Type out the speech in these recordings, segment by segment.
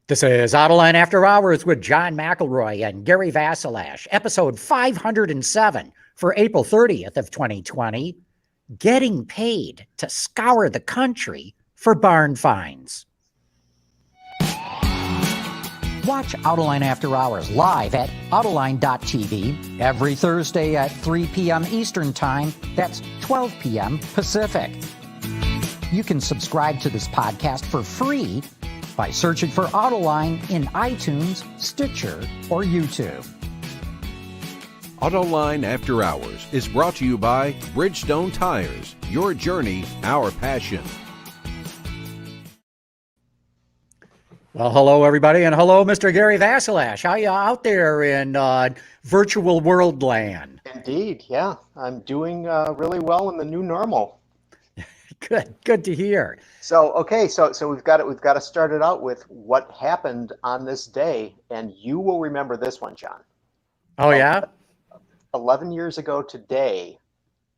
This is Autoline After Hours with John McElroy and Gary Vasilash, episode 507 for April 30th of 2020, Getting Paid to Scour the Country for Barn Finds. Watch Autoline After Hours live at Autoline.tv every Thursday at 3 p.m. Eastern Time. That's 12 p.m. Pacific. You can subscribe to this podcast for free by searching for Autoline in iTunes, Stitcher, or YouTube. Autoline After Hours is brought to you by Bridgestone Tires. Your journey, our passion. Well, hello, everybody, and hello, Mr. Gary Vasilash. How you out there in virtual world land? Indeed, yeah. I'm doing really well in the new normal. Good to hear. So we've got to start it out with what happened on this day, and you will remember this one, John. Oh, yeah? 11 years ago today,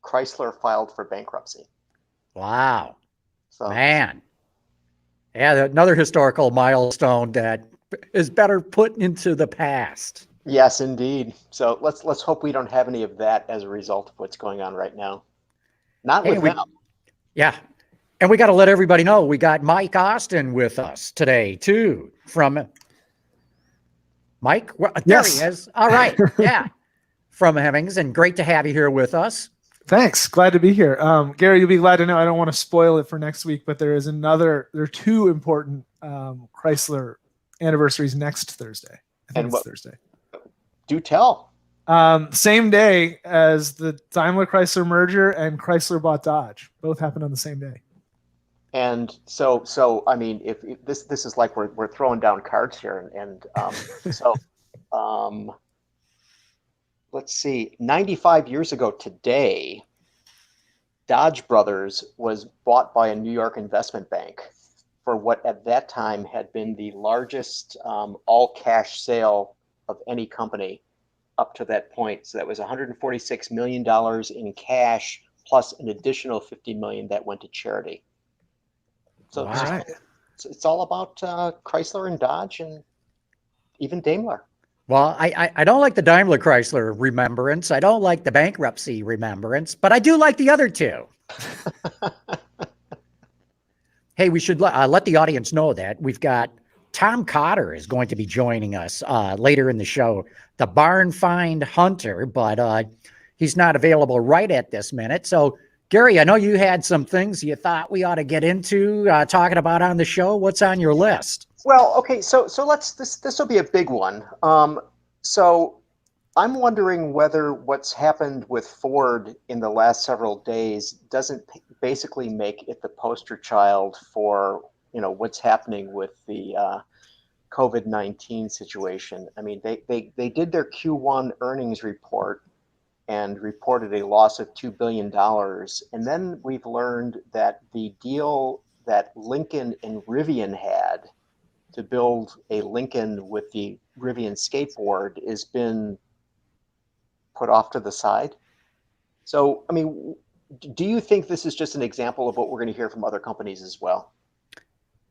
Chrysler filed for bankruptcy. Wow. So, man. Yeah, another historical milestone that is better put into the past. Yes, indeed. So let's hope we don't have any of that as a result of what's going on right now. Not with them. Yeah. And we got to let everybody know we got Mike Austin with us today, too, from Mike. Well, there he is. All right. Yeah. From Hemmings. And great to have you here with us. Thanks. Glad to be here. Gary, you'll be glad to know I don't want to spoil it for next week, but there are two important Chrysler anniversaries next Thursday. Thursday. Do tell. Same day as the Daimler Chrysler merger and Chrysler bought Dodge. Both happened on the same day. And so I mean, if this is like we're throwing down cards here, and let's see, 95 years ago today, Dodge Brothers was bought by a New York investment bank for what at that time had been the largest all cash sale of any company up to that point. So that was $146 million in cash plus an additional $50 million that went to charity. So wow. It's all about Chrysler and Dodge and even Daimler. Well, I don't like the Daimler Chrysler remembrance. I don't like the bankruptcy remembrance, but I do like the other two. Hey, we should let the audience know that we've got Tom Cotter is going to be joining us later in the show, the barn find hunter, but he's not available right at this minute. So, Gary, I know you had some things you thought we ought to get into talking about on the show. What's on your list? Well, okay, so this will be a big one. So I'm wondering whether what's happened with Ford in the last several days doesn't basically make it the poster child for what's happening with the COVID-19 situation. I mean, they did their Q1 earnings report and reported a loss of $2 billion. And then we've learned that the deal that Lincoln and Rivian had to build a Lincoln with the Rivian skateboard has been put off to the side. So, I mean, do you think this is just an example of what we're going to hear from other companies as well?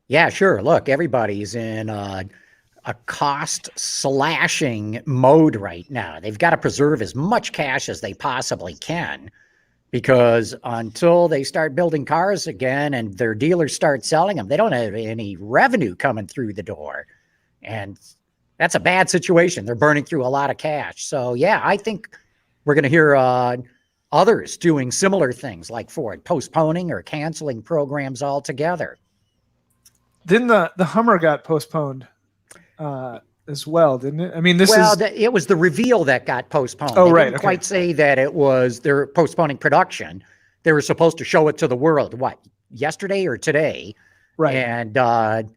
Yeah, sure. Look, everybody's in a cost slashing mode right now. They've got to preserve as much cash as they possibly can, because until they start building cars again and their dealers start selling them, they don't have any revenue coming through the door. And that's a bad situation. They're burning through a lot of cash. So, yeah, I think we're going to hear others doing similar things like Ford, postponing or canceling programs altogether. Didn't the Hummer got postponed as well, didn't it? I mean, it was the reveal that got postponed. Oh, they right. Didn't quite say that it was they're postponing production. They were supposed to show it to the world, yesterday or today? Right. And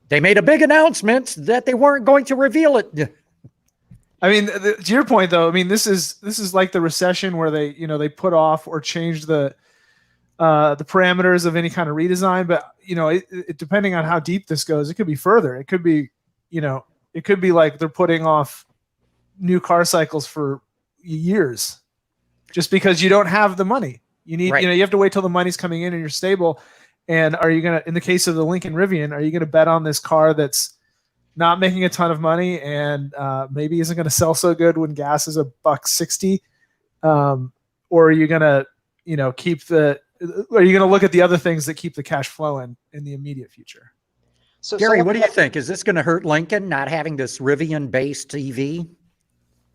they made a big announcement that they weren't going to reveal it. I mean, to your point, though, I mean, this is like the recession where they put off or change the parameters of any kind of redesign. But, it depending on how deep this goes, it could be further. It could be, it could be like they're putting off new car cycles for years just because you don't have the money. You need, you have to wait till the money's coming in and you're stable. And are you going to, in the case of the Lincoln Rivian, are you going to bet on this car that's not making a ton of money, and maybe isn't going to sell so good when gas is $1.60. Or are you going to, keep the? Are you going to look at the other things that keep the cash flowing in the immediate future? So, Gary, what do you think? Is this going to hurt Lincoln not having this Rivian-based EV?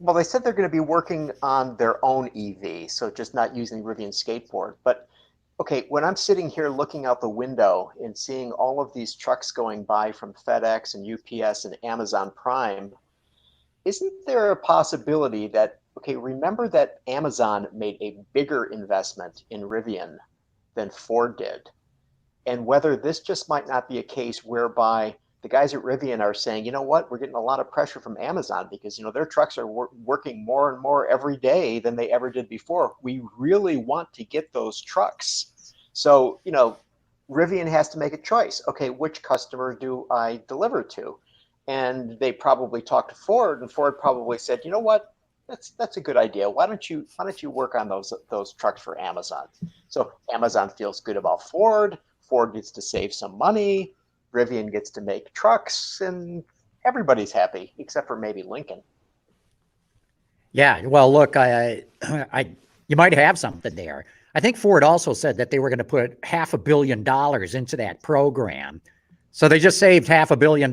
Well, they said they're going to be working on their own EV, so just not using Rivian skateboard. But okay, when I'm sitting here looking out the window and seeing all of these trucks going by from FedEx and UPS and Amazon Prime, isn't there a possibility that, okay, remember that Amazon made a bigger investment in Rivian than Ford did? And whether this just might not be a case whereby the guys at Rivian are saying, you know what, we're getting a lot of pressure from Amazon because, their trucks are working more and more every day than they ever did before. We really want to get those trucks. So, Rivian has to make a choice. Okay, which customer do I deliver to? And they probably talked to Ford, and Ford probably said, you know what, that's a good idea. Why don't you work on those trucks for Amazon? So Amazon feels good about Ford. Ford gets to save some money. Rivian gets to make trucks, and everybody's happy except for maybe Lincoln. Yeah, well, look, you might have something there. I think Ford also said that they were going to put $500 million into that program. So they just saved $500 million,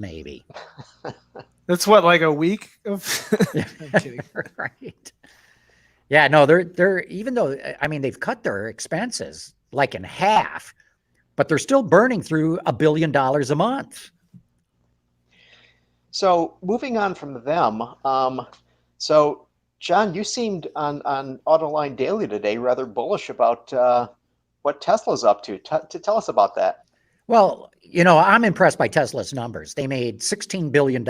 maybe. That's what, like a week of? I'm kidding. Right. Yeah, no, they're even though, they've cut their expenses like in half, but they're still burning through $1 billion a month. So moving on from them, so John, you seemed on Autoline Daily today rather bullish about what Tesla's up to. To tell us about that. Well, I'm impressed by Tesla's numbers. They made $16 billion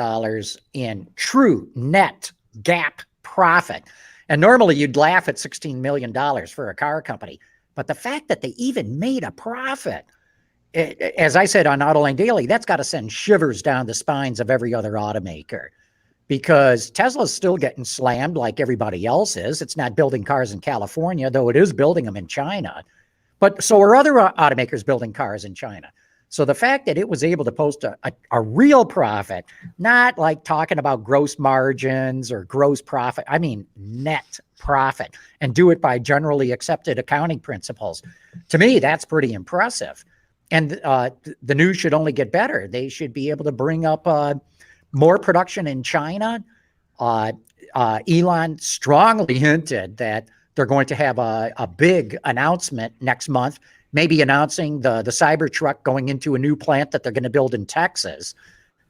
in true net GAAP profit. And normally you'd laugh at $16 million for a car company. But the fact that they even made a profit, as I said on Autoline Daily, that's got to send shivers down the spines of every other automaker, because Tesla's still getting slammed like everybody else is. It's not building cars in California, though it is building them in China. But so are other automakers building cars in China. So the fact that it was able to post a real profit, not like talking about gross margins or gross profit, I mean net profit, and do it by generally accepted accounting principles, to me, that's pretty impressive. And the news should only get better. They should be able to bring up more production in China. Elon strongly hinted that they're going to have a big announcement next month, maybe announcing the Cybertruck going into a new plant that they're going to build in Texas.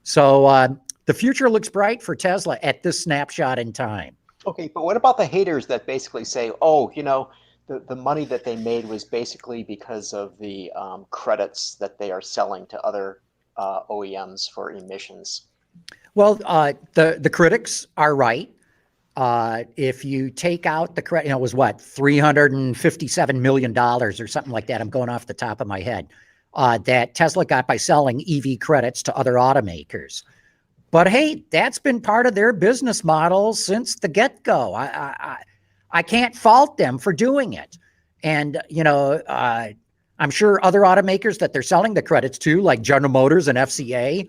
So the future looks bright for Tesla at this snapshot in time. Okay, but what about the haters that basically say, oh, the money that they made was basically because of the credits that they are selling to other OEMs for emissions? Well, the critics are right. If you take out the credit, it was what, $357 million or something like that. I'm going off the top of my head, that Tesla got by selling EV credits to other automakers. But hey, that's been part of their business model since the get-go. I can't fault them for doing it. And, I'm sure other automakers that they're selling the credits to, like General Motors and FCA,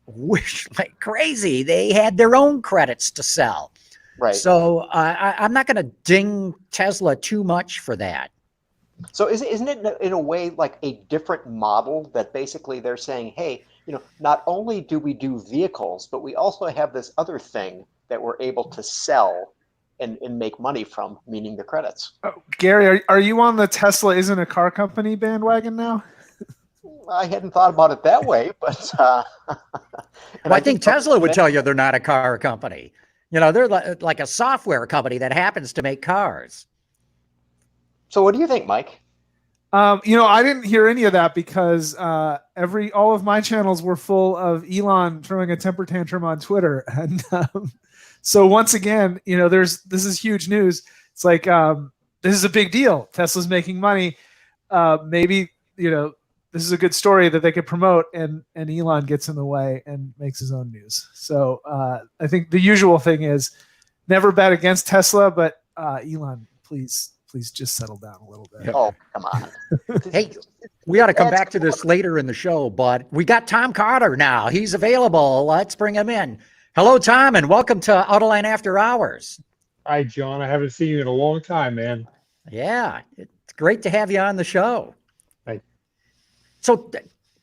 wish like crazy they had their own credits to sell. Right. So I'm not going to ding Tesla too much for that. So isn't it in a way like a different model that basically they're saying, hey, not only do we do vehicles, but we also have this other thing that we're able to sell and make money from, meaning the credits. Oh, Gary, are you on the Tesla isn't a car company bandwagon now? I hadn't thought about it that way, but well, I think Tesla would tell you they're not a car company. They're like a software company that happens to make cars. So what do you think, Mike? I didn't hear any of that because all of my channels were full of Elon throwing a temper tantrum on Twitter. And so once again, this is huge news. It's like, this is a big deal. Tesla's making money. Maybe, this is a good story that they could promote, and Elon gets in the way and makes his own news. So I think the usual thing is never bet against Tesla, but Elon, please just settle down a little bit. Oh, come on. Hey, We ought to come back to this later in the show, but we got Tom Cotter now. He's available. Let's bring him in. Hello, Tom, and welcome to Autoline After Hours. Hi, John. I haven't seen you in a long time, man. Yeah, it's great to have you on the show. Hi. So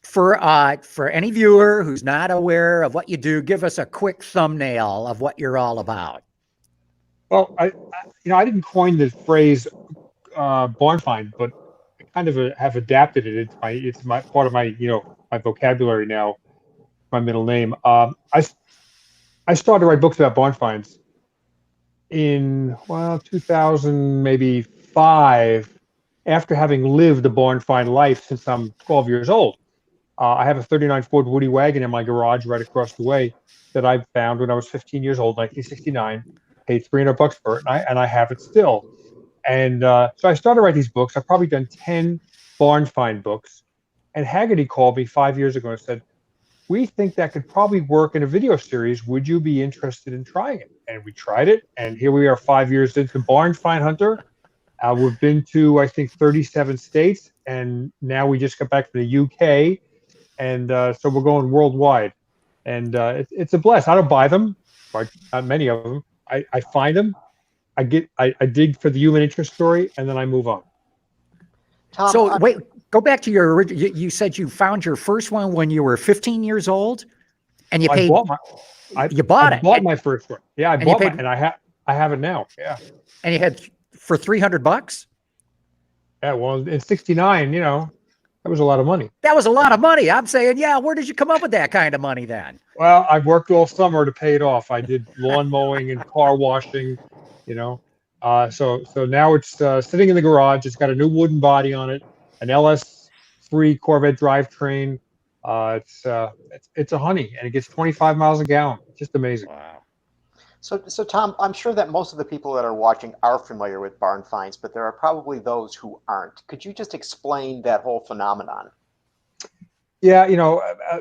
for any viewer who's not aware of what you do, give us a quick thumbnail of what you're all about. Well, I didn't coin the phrase barn find, but I kind of have adapted it. It's my part of my my vocabulary now. My middle name. I started to write books about barn finds in 2000, maybe 5, after having lived the barn find life since I'm 12 years old. I have a '39 Ford Woody wagon in my garage right across the way that I found when I was 15 years old, 1969. Paid $300 for it, and I have it still. And so I started to write these books. I've probably done 10 barn find books. And Haggerty called me 5 years ago and said, "We think that could probably work in a video series. Would you be interested in trying it?" And we tried it, and here we are 5 years into Barn Find Hunter. We've been to, I think, 37 states, and now we just got back from the UK, and so we're going worldwide. And it's a blast. I don't buy them, not many of them. I find them, I dig for the human interest story, and then I move on. Tom, So wait, go back to your original. You said you found your first one when you were 15 years old, and you paid. You bought it. Bought my first one. Yeah, I And bought you it, paid- and I have it now. Yeah. And you had for $300. Yeah. Well, in '69, that was a lot of money. That was a lot of money. I'm saying, yeah. Where did you come up with that kind of money then? Well, I worked all summer to pay it off. I did lawn mowing and car washing, So now it's sitting in the garage. It's got a new wooden body on it, an LS3 Corvette drivetrain. It's a honey, and it gets 25 miles a gallon. Just amazing. Wow. So Tom, I'm sure that most of the people that are watching are familiar with barn finds, but there are probably those who aren't. Could you just explain that whole phenomenon? Yeah,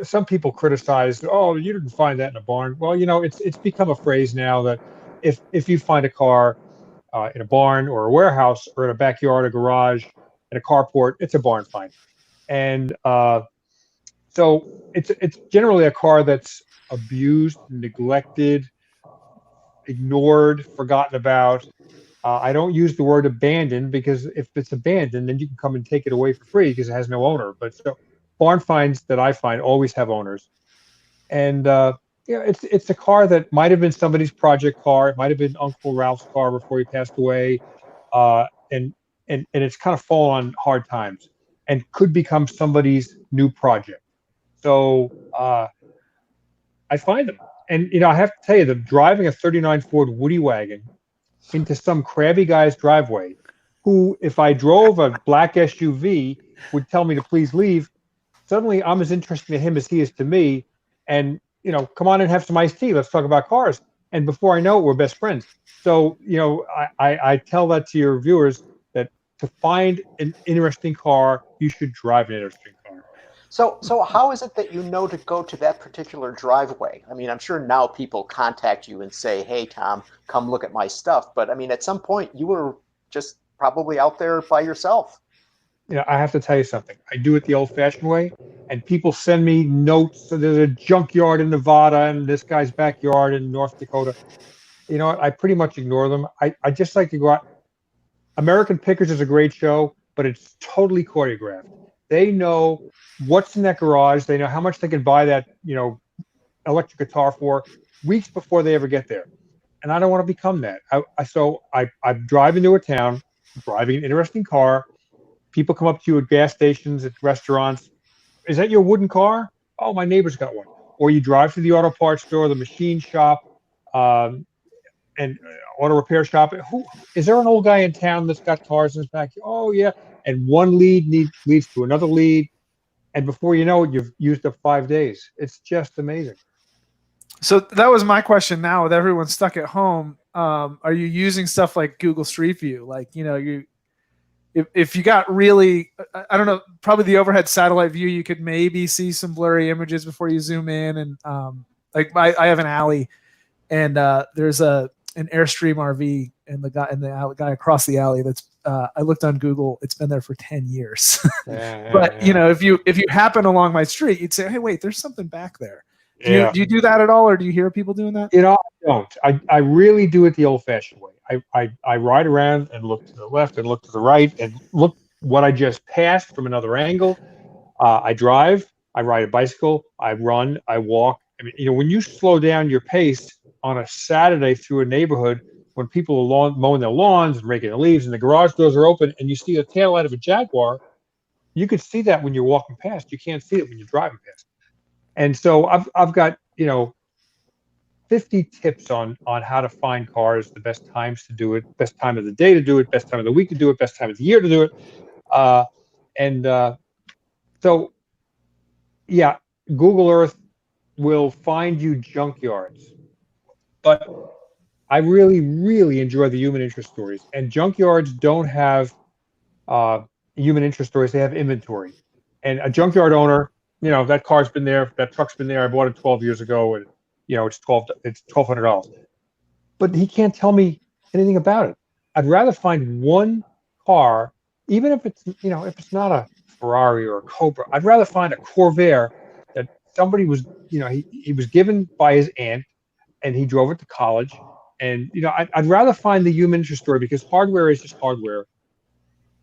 some people criticize, "Oh, you didn't find that in a barn." Well, it's become a phrase now that if you find a car in a barn or a warehouse or in a backyard, a garage, in a carport, it's a barn find. And so it's generally a car that's abused, neglected, ignored, forgotten about. I don't use the word abandoned, because if it's abandoned, then you can come and take it away for free because it has no owner. But so barn finds that I find always have owners. And it's a car that might have been somebody's project car. It might have been Uncle Ralph's car before he passed away. And it's kind of fallen on hard times and could become somebody's new project. So I find them. And, I have to tell you that driving a '39 Ford Woody wagon into some crabby guy's driveway, who, if I drove a black SUV, would tell me to please leave, suddenly I'm as interesting to him as he is to me. And, come on and have some iced tea. Let's talk about cars. And before I know it, we're best friends. So, I tell that to your viewers, that to find an interesting car, you should drive an interesting car. So how is it that you know to go to that particular driveway? I mean, I'm sure now people contact you and say, "Hey, Tom, come look at my stuff." But I mean, at some point you were just probably out there by yourself. I have to tell you something. I do it the old-fashioned way, and people send me notes. So there's a junkyard in Nevada and this guy's backyard in North Dakota. You know what? I pretty much ignore them. I just like to go out. American Pickers is a great show, but it's totally choreographed. They know what's in that garage. They know how much they can buy that, electric guitar for weeks before they ever get there. And I don't want to become that. So I drive into a town, driving an interesting car. People come up to you at gas stations, at restaurants. "Is that your wooden car?" "Oh, my neighbor's got one." Or you drive to the auto parts store, the machine shop, and auto repair shop. Is there an old guy in town that's got cars in his backyard? "Oh, yeah." And one lead leads to another lead. And before you know it, you've used up 5 days. It's just amazing. So that was my question. Now, with everyone stuck at home, are you using stuff like Google Street View? Like, if you got really, I don't know, probably the overhead satellite view, you could maybe see some blurry images before you zoom in. And I have an alley, and there's an Airstream RV, and the guy across the alley that's I looked on Google, it's been there for 10 years. Yeah, But you know, if you happen along my street, you'd say, hey, wait, there's something back there. yeah. Do you do that at all, or do you hear people doing that? You know, I don't. I really do it the old-fashioned way. I ride around and look to the left and look to the right and look what I just passed from another angle. I drive, I ride a bicycle, I run, I walk. I mean, you know, when you slow down your pace on a Saturday through a neighborhood when people are mowing their lawns and raking the leaves and the garage doors are open and you see the tail light of a Jaguar, you could see that when you're walking past. You can't see it when you're driving past. And so I've got, you know, 50 tips on how to find cars, the best times to do it, best time of the day to do it, best time of the week to do it, best time of the year to do it. So, yeah, Google Earth will find you junkyards. But I really, really enjoy the human interest stories. And junkyards don't have human interest stories. They have inventory. And a junkyard owner, you know, that car's been there, that truck's been there. I bought it 12 years ago, and you know, it's $1,200. But he can't tell me anything about it. I'd rather find one car, even if it's, you know, if it's not a Ferrari or a Cobra. I'd rather find a Corvair that somebody was, you know, he was given by his aunt, and he drove it to college. And you know, I'd rather find the human interest story, because hardware is just hardware.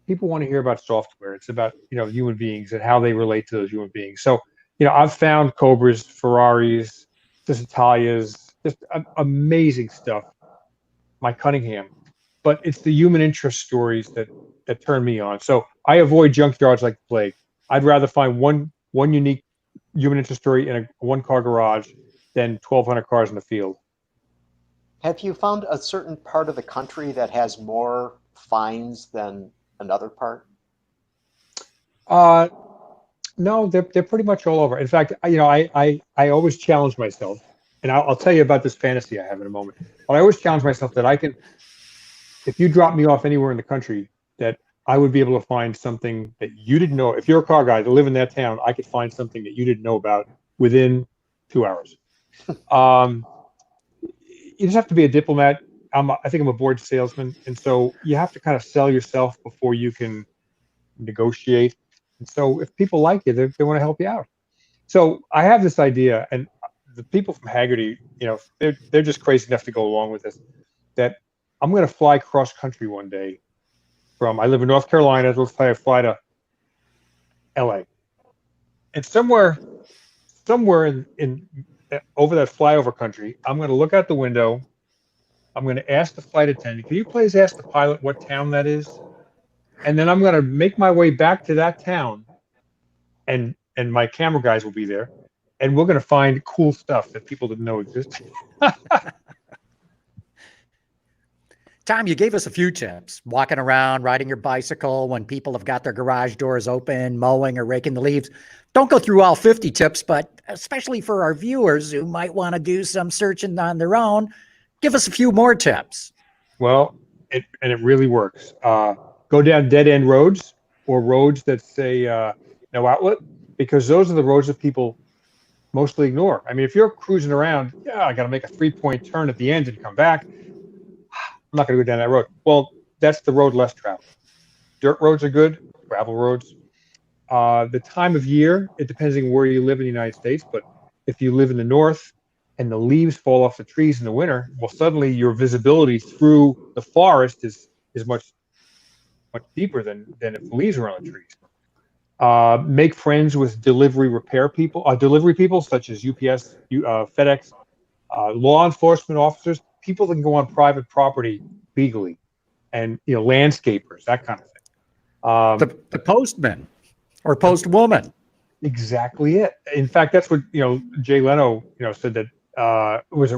People want to hear about software. It's about, you know, human beings and how they relate to those human beings. So, you know, I've found Cobras, Ferraris, just Italias, just amazing stuff. My Cunningham, but it's the human interest stories that turn me on. So I avoid junkyards like the plague. I'd rather find one unique human interest story in a one-car garage than 1,200 cars in the field. Have you found a certain part of the country that has more finds than another part? No, they're pretty much all over. In fact, you know, I always challenge myself, and I'll tell you about this fantasy I have in a moment. But I always challenge myself that I can, if you drop me off anywhere in the country, that I would be able to find something that you didn't know. If you're a car guy that live in that town, I could find something that you didn't know about within 2 hours. You just have to be a diplomat. I think I'm a bored salesman, and so you have to kind of sell yourself before you can negotiate. And so if people like you, they want to help you out. So I have this idea, and the people from Haggerty, you know, they're just crazy enough to go along with this, that I'm going to fly cross country one day I live in North Carolina. Let's say I fly to LA, and somewhere in over that flyover country, I'm going to look out the window. I'm going to ask the flight attendant, can you please ask the pilot what town that is? And then I'm going to make my way back to that town, and my camera guys will be there, and we're going to find cool stuff that people didn't know existed. Tom, you gave us a few tips: walking around, riding your bicycle when people have got their garage doors open, mowing or raking the leaves. Don't go through all 50 tips, but especially for our viewers who might want to do some searching on their own, give us a few more tips. Well, it really works. Go down dead-end roads, or roads that say no outlet, because those are the roads that people mostly ignore. I mean, if you're cruising around, I got to make a 3-point turn at the end and come back. I'm not going to go down that road. Well, that's the road less traveled. Dirt roads are good, gravel roads. The time of year, it depends on where you live in the United States, but if you live in the north and the leaves fall off the trees in the winter, well, suddenly your visibility through the forest is much deeper than if the leaves are on the trees. Make friends with delivery people such as UPS, FedEx, law enforcement officers, people that can go on private property legally, and you know, landscapers, that kind of thing. The postman or postwoman. Exactly it. In fact, that's what, you know, Jay Leno, you know, said that it was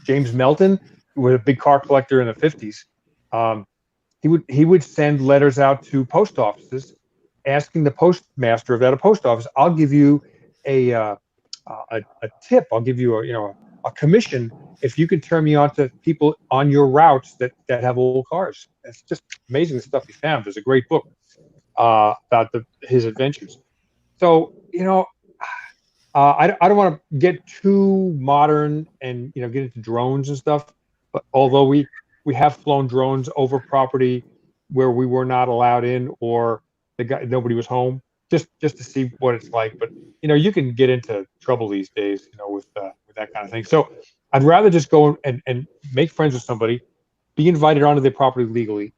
James Melton, who was a big car collector in the 50s. He would send letters out to post offices asking the postmaster of that post office, I'll give you a tip. I'll give you a commission if you can turn me on to people on your routes that have old cars. It's just amazing the stuff he found. There's a great book about his adventures. So, you know, I don't want to get too modern and, you know, get into drones and stuff, but although we have flown drones over property, where we were not allowed in, or nobody was home, just to see what it's like. But you can get into trouble these days, with that kind of thing. So I'd rather just go and make friends with somebody, be invited onto their property legally,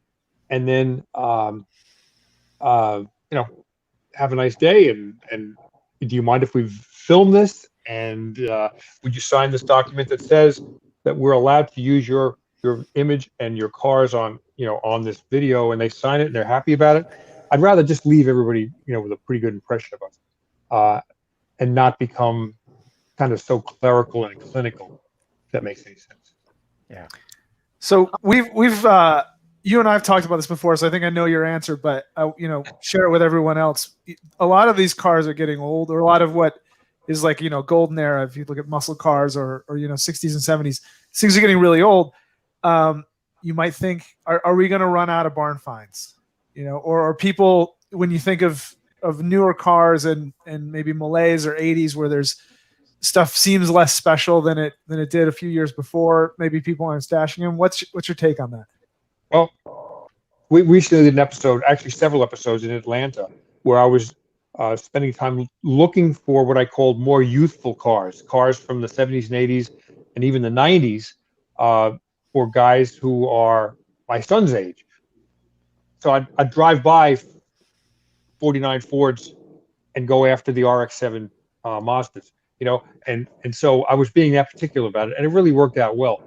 and then have a nice day. And do you mind if we film this? And would you sign this document that says that we're allowed to use your image and your cars on this video? And they sign it and they're happy about it. I'd rather just leave everybody with a pretty good impression of us, and not become kind of so clerical and clinical, if that makes any sense. Yeah. So we've you and I have talked about this before, so I think I know your answer, but share it with everyone else. A lot of these cars are getting old, or a lot of what is like golden era. If you look at muscle cars or 60s and 70s, things are getting really old. You might think, are we going to run out of barn finds? Or are people, when you think of newer cars and maybe Malays or 80s where there's stuff seems less special than it did a few years before, maybe people aren't stashing them. What's your take on that? Well, we recently did an episode, actually several episodes in Atlanta, where I was spending time looking for what I called more youthful cars from the 70s and 80s and even the 90s, for guys who are my son's age. So I'd drive by 49 Fords and go after the RX-7 Mazdas, and so I was being that particular about it, and it really worked out well.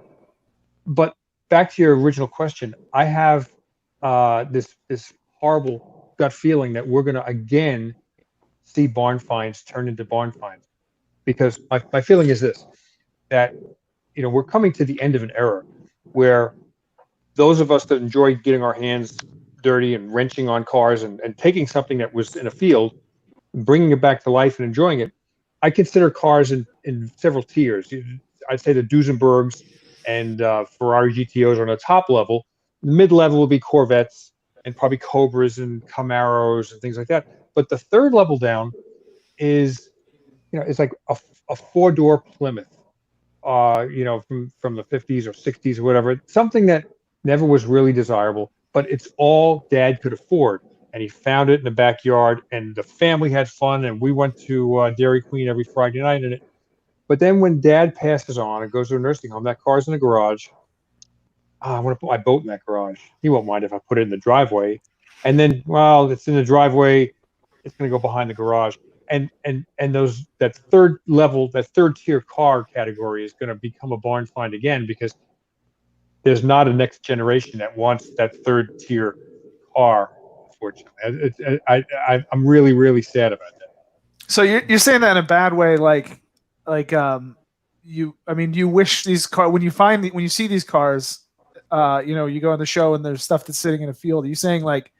But back to your original question, I have this horrible gut feeling that we're going to again see barn finds turn into barn finds, because my feeling is this, that we're coming to the end of an era where those of us that enjoy getting our hands dirty and wrenching on cars and taking something that was in a field, bringing it back to life and enjoying it. I consider cars in several tiers. I'd say the Duesenbergs and Ferrari GTOs are on the top level. Mid-level will be Corvettes and probably Cobras and Camaros and things like that. But the third level down is, it's like a four-door Plymouth, from the 50s or 60s or whatever, something that never was really desirable, but it's all Dad could afford. And he found it in the backyard, and the family had fun, and we went to Dairy Queen every Friday night in it. But then when Dad passes on and goes to a nursing home, that car's in the garage. I want to put my boat in that garage. He won't mind if I put it in the driveway. And then, well, it's in the driveway. It's going to go behind the garage. And that third level, that third tier car category is going to become a barn find again, because there's not a next generation that wants that third tier car. Unfortunately, I'm really, really sad about that. So you're saying that in a bad way, you wish these cars, when you see these cars, you go on the show and there's stuff that's sitting in a field. Are you saying, like,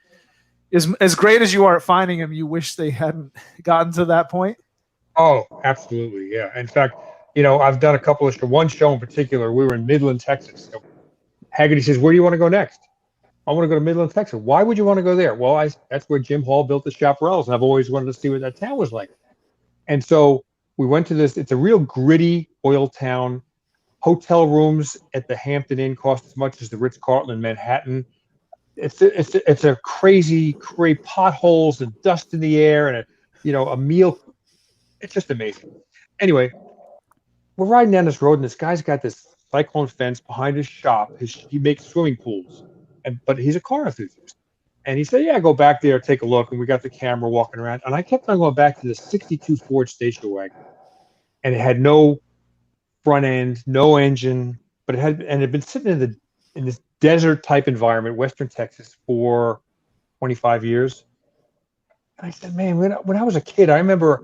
as great as you are at finding them, you wish they hadn't gotten to that point? Oh, absolutely, yeah. In fact, I've done a couple of one show in particular. We were in Midland, Texas. So Haggerty says, "Where do you want to go next?" "I want to go to Midland, Texas." "Why would you want to go there?" "Well, that's where Jim Hall built the Chaparrals, and I've always wanted to see what that town was like." And so we went to this. It's a real gritty oil town. Hotel rooms at the Hampton Inn cost as much as the Ritz-Carlton in Manhattan. It's a crazy potholes and dust in the air, and a meal. It's just amazing. Anyway, we're riding down this road, and this guy's got this cyclone fence behind his shop. He makes swimming pools, but he's a car enthusiast. And he said, "Yeah, go back there, take a look." And we got the camera walking around, and I kept on going back to the '62 Ford station wagon, and it had no front end, no engine, but it had been sitting in this desert type environment, Western Texas, for 25 years. And I said, "Man, when I was a kid, I remember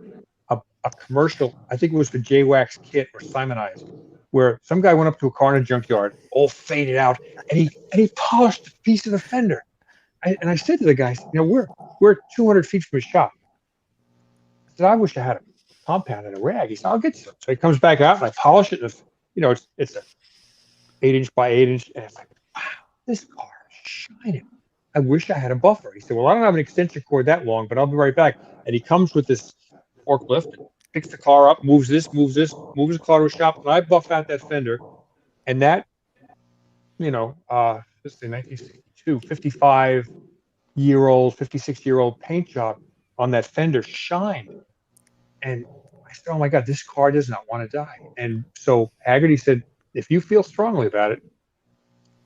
a commercial. I think it was for J-Wax Kit or Simonize, where some guy went up to a car in a junkyard, all faded out, and he polished a piece of the fender." And I said to the guy, we're 200 feet from his shop. I said, "I wish I had a compound and a rag." He said, "I'll get you some." So he comes back out, and I polish it, and it's a 8-inch by 8-inch, and it's like, wow, this car is shining. I wish I had a buffer. He said, "Well, I don't have an extension cord that long, but I'll be right back." And he comes with this forklift, picks the car up, moves the car to a shop, and I buff out that fender. And that, this is in 1962, too. 55-year-old, 56-year-old paint job on that fender shined. And I said, oh my God, this car does not want to die. And so Haggerty said, if you feel strongly about it,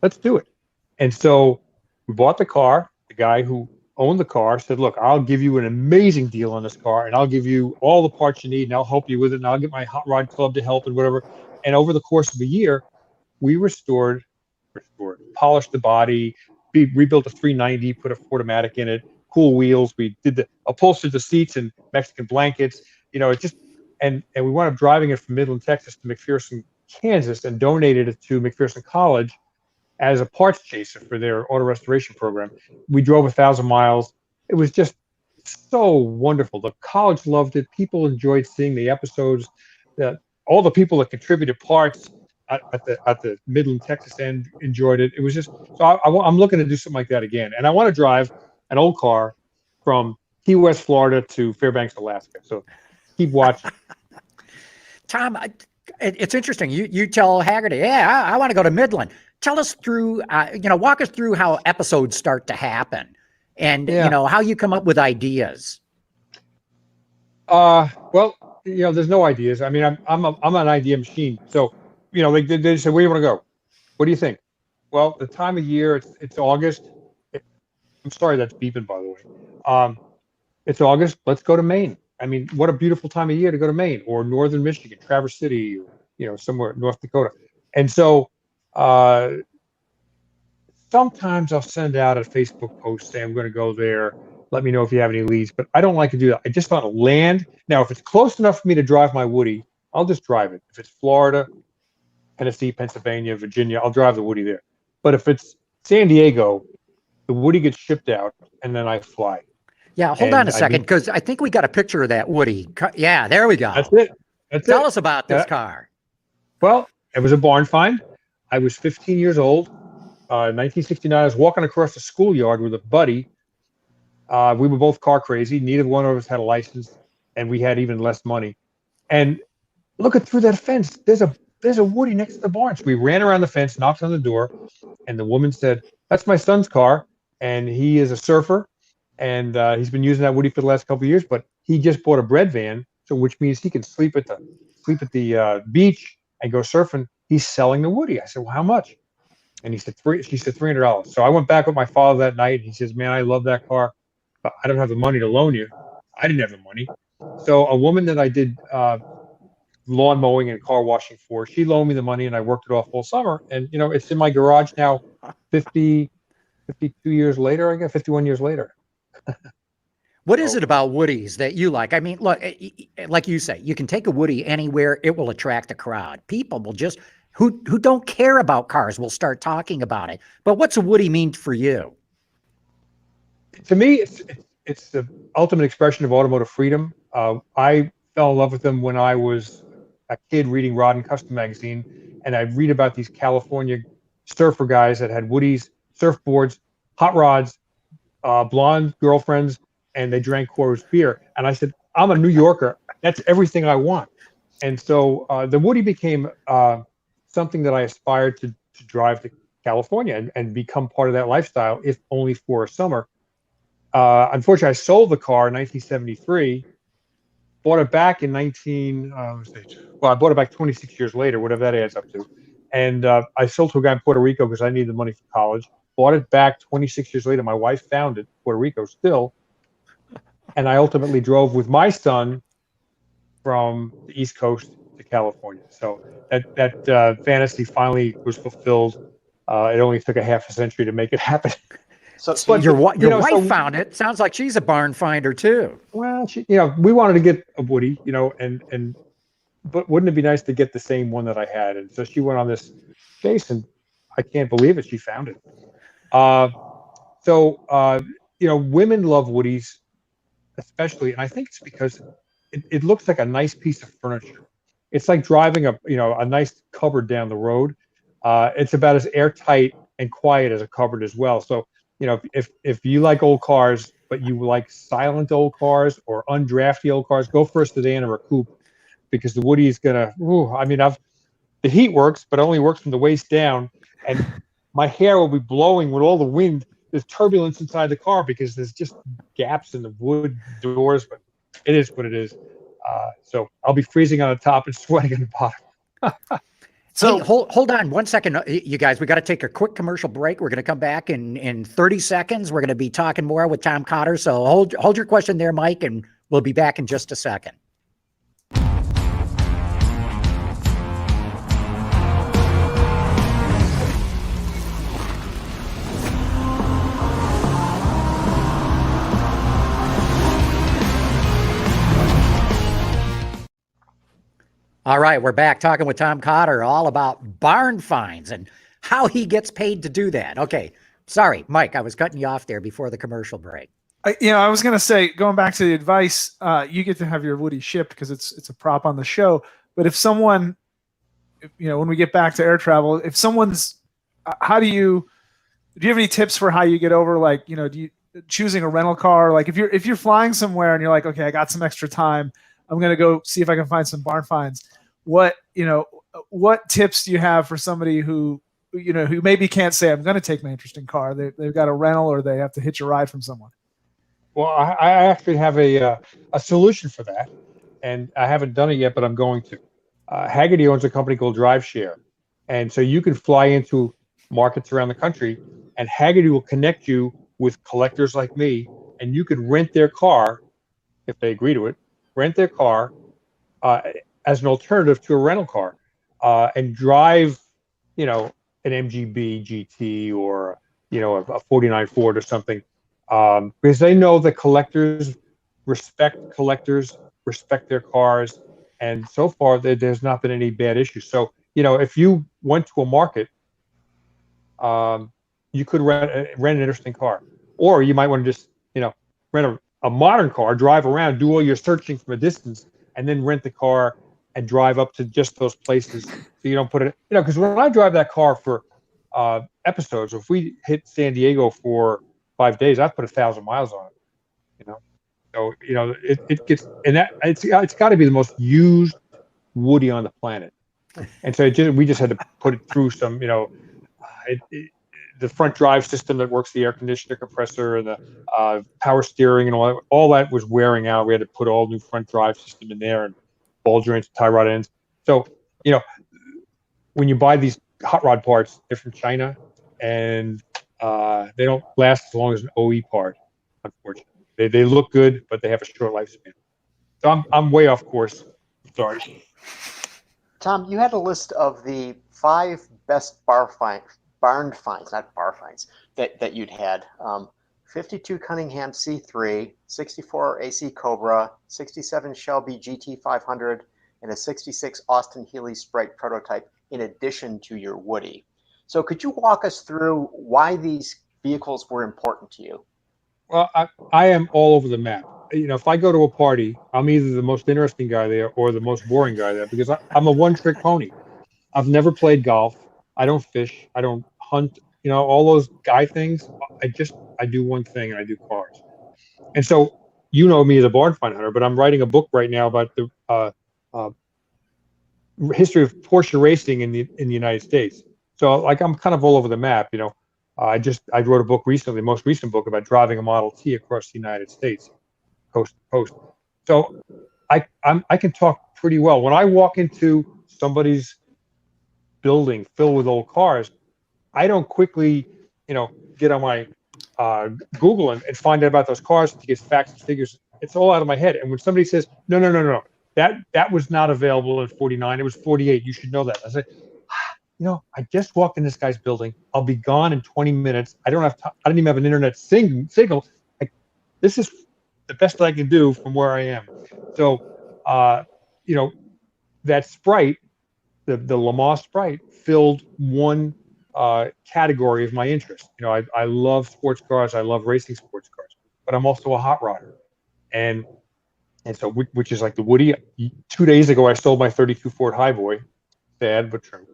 let's do it. And so we bought the car. The guy who owned the car said, look, I'll give you an amazing deal on this car, and I'll give you all the parts you need, and I'll help you with it, and I'll get my hot rod club to help and whatever. And over the course of a year, we polished the body, rebuilt a 390, put a Fordomatic in it, cool wheels. We did upholstered the seats and Mexican blankets. It just, and we wound up driving it from Midland, Texas to McPherson, Kansas, and donated it to McPherson College as a parts chaser for their auto restoration program. We drove 1,000 miles. It was just so wonderful. The college loved it. People enjoyed seeing the episodes. All the people that contributed parts at the Midland, Texas end enjoyed it. It was just, so I'm looking to do something like that again. And I want to drive an old car from Key West, Florida to Fairbanks, Alaska. So keep watching. Tom, it's interesting. You tell Haggerty, yeah, I want to go to Midland. Tell us through, walk us through how episodes start to happen, and how you come up with ideas. Well, there's no ideas. I mean, I'm an idea machine. So, they say, where do you want to go? What do you think? Well, the time of year, it's August. I'm sorry, that's beeping, by the way. It's August. Let's go to Maine. I mean, what a beautiful time of year to go to Maine or northern Michigan, Traverse City, somewhere in North Dakota. And so sometimes I'll send out a Facebook post saying I'm going to go there. Let me know if you have any leads. But I don't like to do that. I just want to land. Now, if it's close enough for me to drive my Woody, I'll just drive it. If it's Florida, Tennessee, Pennsylvania, Virginia, I'll drive the Woody there. But if it's San Diego, the Woody gets shipped out and then I fly. Yeah, hold on a second, because I think we got a picture of that Woody. Yeah, there we go. That's it. Tell us about this car. Well, it was a barn find. I was 15 years old. 1969, I was walking across the schoolyard with a buddy. We were both car crazy. Neither one of us had a license, and we had even less money. And looking through that fence, there's a Woody next to the barn. So we ran around the fence, knocked on the door, and the woman said, "That's my son's car, and he is a surfer, and he's been using that Woody for the last couple of years. But he just bought a bread van, so which means he can sleep at the beach and go surfing. He's selling the Woody." I said, "Well, how much?" And she said $300. So I went back with my father that night. He says, "Man, I love that car, but I don't have the money to loan you." I didn't have the money. So a woman that I did lawn mowing and car washing for, she loaned me the money, and I worked it off all summer. And, it's in my garage now 52 years later, I guess, 51 years later. What is it about Woodies that you like? I mean, look, like you say, you can take a Woody anywhere. It will attract a crowd. People will just, who don't care about cars will start talking about it. But what's a Woody mean for you? To me, it's the ultimate expression of automotive freedom. I fell in love with them when I was a kid reading Rod and Custom magazine, and I'd read about these California surfer guys that had Woodies, surfboards, hot rods, blonde girlfriends, and they drank Coors beer. And I said, I'm a New Yorker. That's everything I want. And so the Woody became something that I aspired to drive to California and become part of that lifestyle, if only for a summer. Unfortunately, I sold the car in 1973, bought it back in I bought it back 26 years later, whatever that adds up to. And I sold to a guy in Puerto Rico because I needed the money for college. Bought it back 26 years later. My wife found it in Puerto Rico still. And I ultimately drove with my son from the East Coast to California. So that fantasy finally was fulfilled. It only took a half a century to make it happen. So your wife found it. Sounds like she's a barn finder too. Well, we wanted to get a Woody, but wouldn't it be nice to get the same one that I had? And so she went on this chase, and I can't believe it. She found it. Women love Woodies, especially, and I think it's because it looks like a nice piece of furniture. It's like driving a nice cupboard down the road. It's about as airtight and quiet as a cupboard as well. So, if you like old cars, but you like silent old cars or undrafty old cars, go for a sedan or a coupe, because the Woody is gonna. The heat works, but it only works from the waist down. And my hair will be blowing with all the wind. There's turbulence inside the car because there's just gaps in the wood doors, but it is what it is. So I'll be freezing on the top and sweating on the bottom. So hey, hold on one second, you guys. We got to take a quick commercial break. We're going to come back in 30 seconds. We're going to be talking more with Tom Cotter. So hold your question there, Mike, and we'll be back in just a second. All right, we're back talking with Tom Cotter all about barn finds and how he gets paid to do that. Okay, sorry, Mike, I was cutting you off there before the commercial break. I was going to say, going back to the advice, you get to have your Woody shipped because it's a prop on the show. But if someone, when we get back to air travel, if someone's, do you have any tips for how you get over, like, do you choosing a rental car? Like if you're flying somewhere and you're like, okay, I got some extra time, I'm going to go see if I can find some barn finds. What tips do you have for somebody who maybe can't say, I'm going to take my interesting car? They've got a rental or they have to hitch a ride from someone. Well, I actually have a solution for that, and I haven't done it yet, but I'm going to. Hagerty owns a company called DriveShare, and so you can fly into markets around the country, and Hagerty will connect you with collectors like me, and you could rent their car, if they agree to it, rent their car as an alternative to a rental car, and drive, an MGB GT or a 49 Ford or something, because they know that collectors respect their cars, and so far there's not been any bad issues. So if you went to a market, you could rent an interesting car, or you might want to just rent a modern car, drive around, do all your searching from a distance, and then rent the car and drive up to just those places so you don't put it, because when I drive that car for episodes, if we hit San Diego for 5 days, I've put 1,000 miles on it, So, it gets, and that it's got to be the most used Woody on the planet. And so we just had to put it through some, the front drive system that works, the air conditioner compressor and the power steering and all that was wearing out. We had to put all new front drive system in there and ball joints, tie rod ends. So, when you buy these hot rod parts, they're from China, and they don't last as long as an OE part, unfortunately. They look good, but they have a short lifespan. So I'm way off course. Sorry. Tom, you had a list of the 5 best barn finds, not bar finds, that you'd had. 52 Cunningham C3, 64 AC Cobra, 67 Shelby GT500, and a 66 Austin Healey Sprite prototype in addition to your Woody. So could you walk us through why these vehicles were important to you? Well, I am all over the map. If I go to a party, I'm either the most interesting guy there or the most boring guy there, because I'm a one-trick pony. I've never played golf. I don't fish. I don't hunt. All those guy things. I do one thing, and I do cars. And so me as a barn find hunter, but I'm writing a book right now about the history of Porsche racing in the United States. So I'm kind of all over the map. I wrote a book recently, the most recent book, about driving a Model T across the United States, coast to coast. So I can talk pretty well. When I walk into somebody's building filled with old cars, I don't quickly, get on my Google and find out about those cars to get facts and figures. It's all out of my head. And when somebody says, no, that was not available in 49, it was 48, you should know that. I say, I just walked in this guy's building. I'll be gone in 20 minutes. I don't have time. I don't even have an internet signal. This is the best I can do from where I am. So, that Sprite, the Lamar Sprite, filled one category of my interest. I love sports cars. I love racing sports cars, but I'm also a hot rodder. And so, which is like the Woody. 2 days ago, I sold my 32 Ford Highboy. Sad, but true.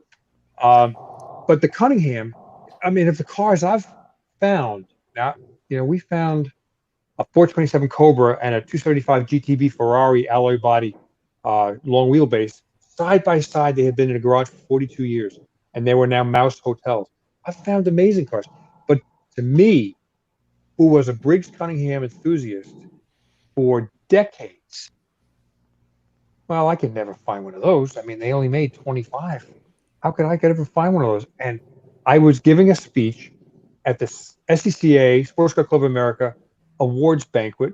But the Cunningham, if the cars I've found, now, we found a 427 Cobra and a 275 GTB Ferrari alloy body, long wheelbase, side by side. They had been in a garage for 42 years, and they were now mouse hotels. I've found amazing cars. But to me, who was a Briggs Cunningham enthusiast for decades, well, I could never find one of those. I mean, they only made 25. How could I ever find one of those? And I was giving a speech at the SCCA, Sports Car Club of America, awards banquet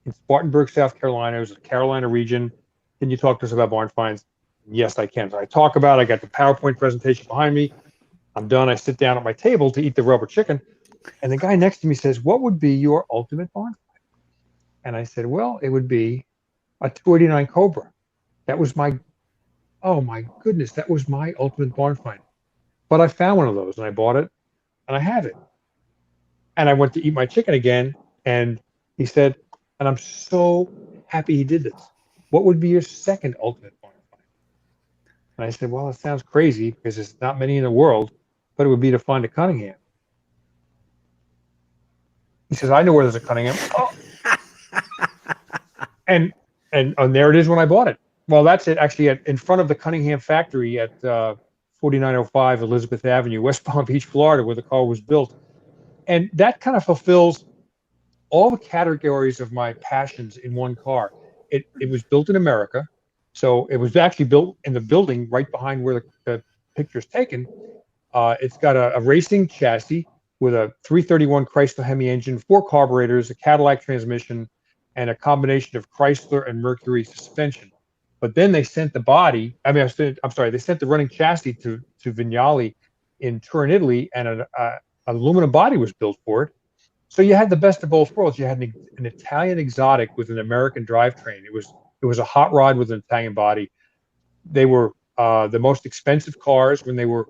in Spartanburg, South Carolina. It was the Carolina region. Can you talk to us about barn finds? Yes, I can. So I talk about it. I got the PowerPoint presentation behind me. I'm done. I sit down at my table to eat the rubber chicken. And the guy next to me says, what would be your ultimate barn find? And I said, well, it would be a 289 Cobra. That was oh my goodness, that was my ultimate barn find. But I found one of those and I bought it and I have it. And I went to eat my chicken again. And he said, and I'm so happy he did this. What would be your second ultimate barn find? And I said, well, it sounds crazy because there's not many in the world, but it would be to find a Cunningham. He says, I know where there's a Cunningham. Oh. and there it is when I bought it. Well, that's it. Actually, in front of the Cunningham factory at 4905 Elizabeth Avenue, West Palm Beach, Florida, where the car was built. And that kind of fulfills all the categories of my passions in one car. It was built in America. So it was actually built in the building right behind where the picture's taken. It's got a racing chassis with a 331 Chrysler Hemi engine, 4 carburetors, a Cadillac transmission, and a combination of Chrysler and Mercury suspension. But then they sent the body, they sent the running chassis to Vignale in Turin, Italy, and an aluminum body was built for it. So you had the best of both worlds. You had an Italian exotic with an American drivetrain. It was a hot rod with an Italian body. They were the most expensive cars when they were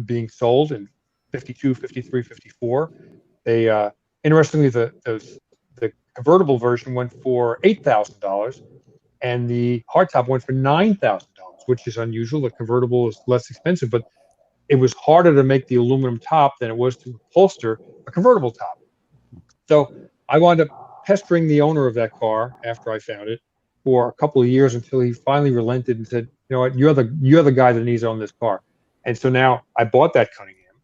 being sold in 52, 53, 54. They interestingly, the convertible version went for $8,000. And the hardtop went for $9,000, which is unusual. The convertible is less expensive, but it was harder to make the aluminum top than it was to upholster a convertible top. So I wound up pestering the owner of that car after I found it for a couple of years until he finally relented and said, you know what, you're the guy that needs to own this car. And so now I bought that Cunningham.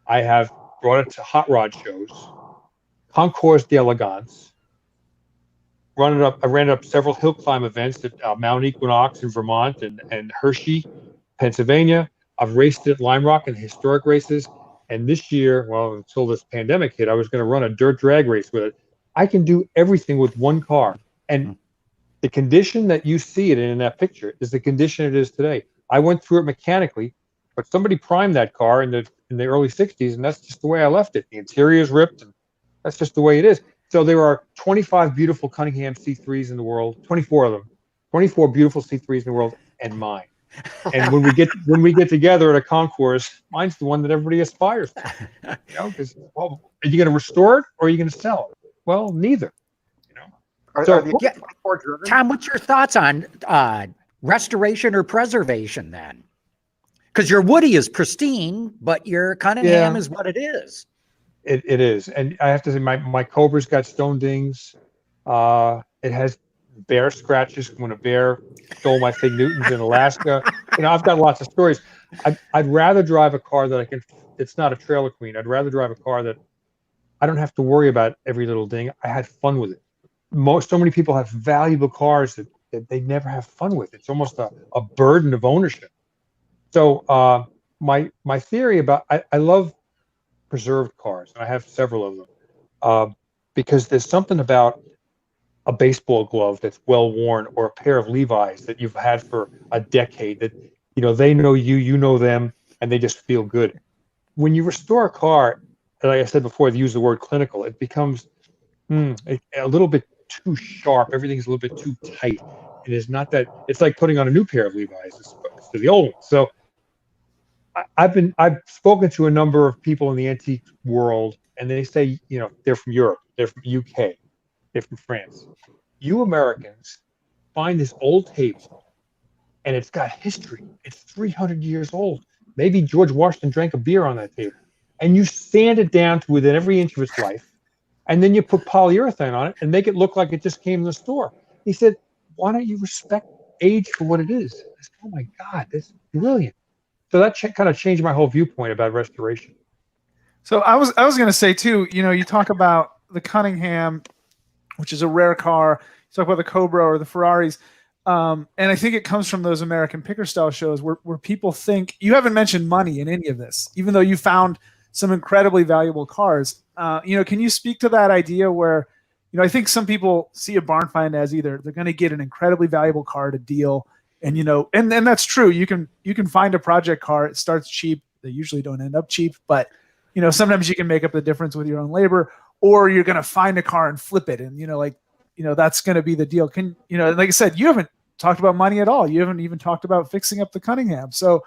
I have brought it to hot rod shows, Concours d'Elegance. I ran it up several hill climb events at Mount Equinox in Vermont and Hershey, Pennsylvania. I've raced it at Lime Rock in historic races. And this year, well, until this pandemic hit, I was going to run a dirt drag race with it. I can do everything with one car. And the condition that you see it in that picture is the condition it is today. I went through it mechanically, but somebody primed that car in the early 60s, and that's just the way I left it. The interior is ripped, and that's just the way it is. So there are 25 beautiful Cunningham C3s in the world, 24 of them, 24 beautiful C3s in the world, and mine. And when we get together at a concourse, mine's the one that everybody aspires to. You know, because are you going to restore it or are you going to sell it? Well, neither. You know. Are the 24 driven? Tom, what's your thoughts on restoration or preservation then? Because your Woody is pristine, but your Cunningham is what it is. It is, and I have to say, my Cobra's got stone dings. It has bear scratches when a bear stole my Fig Newtons in Alaska. You know, I've got lots of stories. I'd rather drive a car that it's not a trailer queen. I'd rather drive a car that I don't have to worry about every little ding. I had fun with it. So many people have valuable cars that they never have fun with. It's almost a burden of ownership. So my theory about I love preserved cars, and I have several of them, because there's something about a baseball glove that's well worn, or a pair of Levi's that you've had for a decade that, you know, they know you know them, and they just feel good. When you restore a car, like I said before, they use the word clinical, it becomes a little bit too sharp. Everything's a little bit too tight. It is not that. It's like putting on a new pair of Levi's as opposed to the old one. So I've spoken to a number of people in the antique world, and they say, you know, they're from Europe, they're from UK, they're from France. You Americans find this old tape, and it's got history. It's 300 years old. Maybe George Washington drank a beer on that tape, and you sand it down to within every inch of its life, and then you put polyurethane on it and make it look like it just came in the store. He said, why don't you respect age for what it is? I said, oh my God, that's brilliant. So that kind of changed my whole viewpoint about restoration. So I was going to say too, you talk about the Cunningham, which is a rare car. You talk about the Cobra or the Ferraris. And I think it comes from those American picker style shows where people think you haven't mentioned money in any of this, even though you found some incredibly valuable cars. Can you speak to that idea where, I think some people see a barn find as either they're going to get an incredibly valuable car at a deal, and and that's true. You can find a project car. It starts cheap. They usually don't end up cheap, but sometimes you can make up the difference with your own labor, or you're going to find a car and flip it, and that's going to be the deal. Like I said, you haven't talked about money at all. You haven't even talked about fixing up the Cunningham. So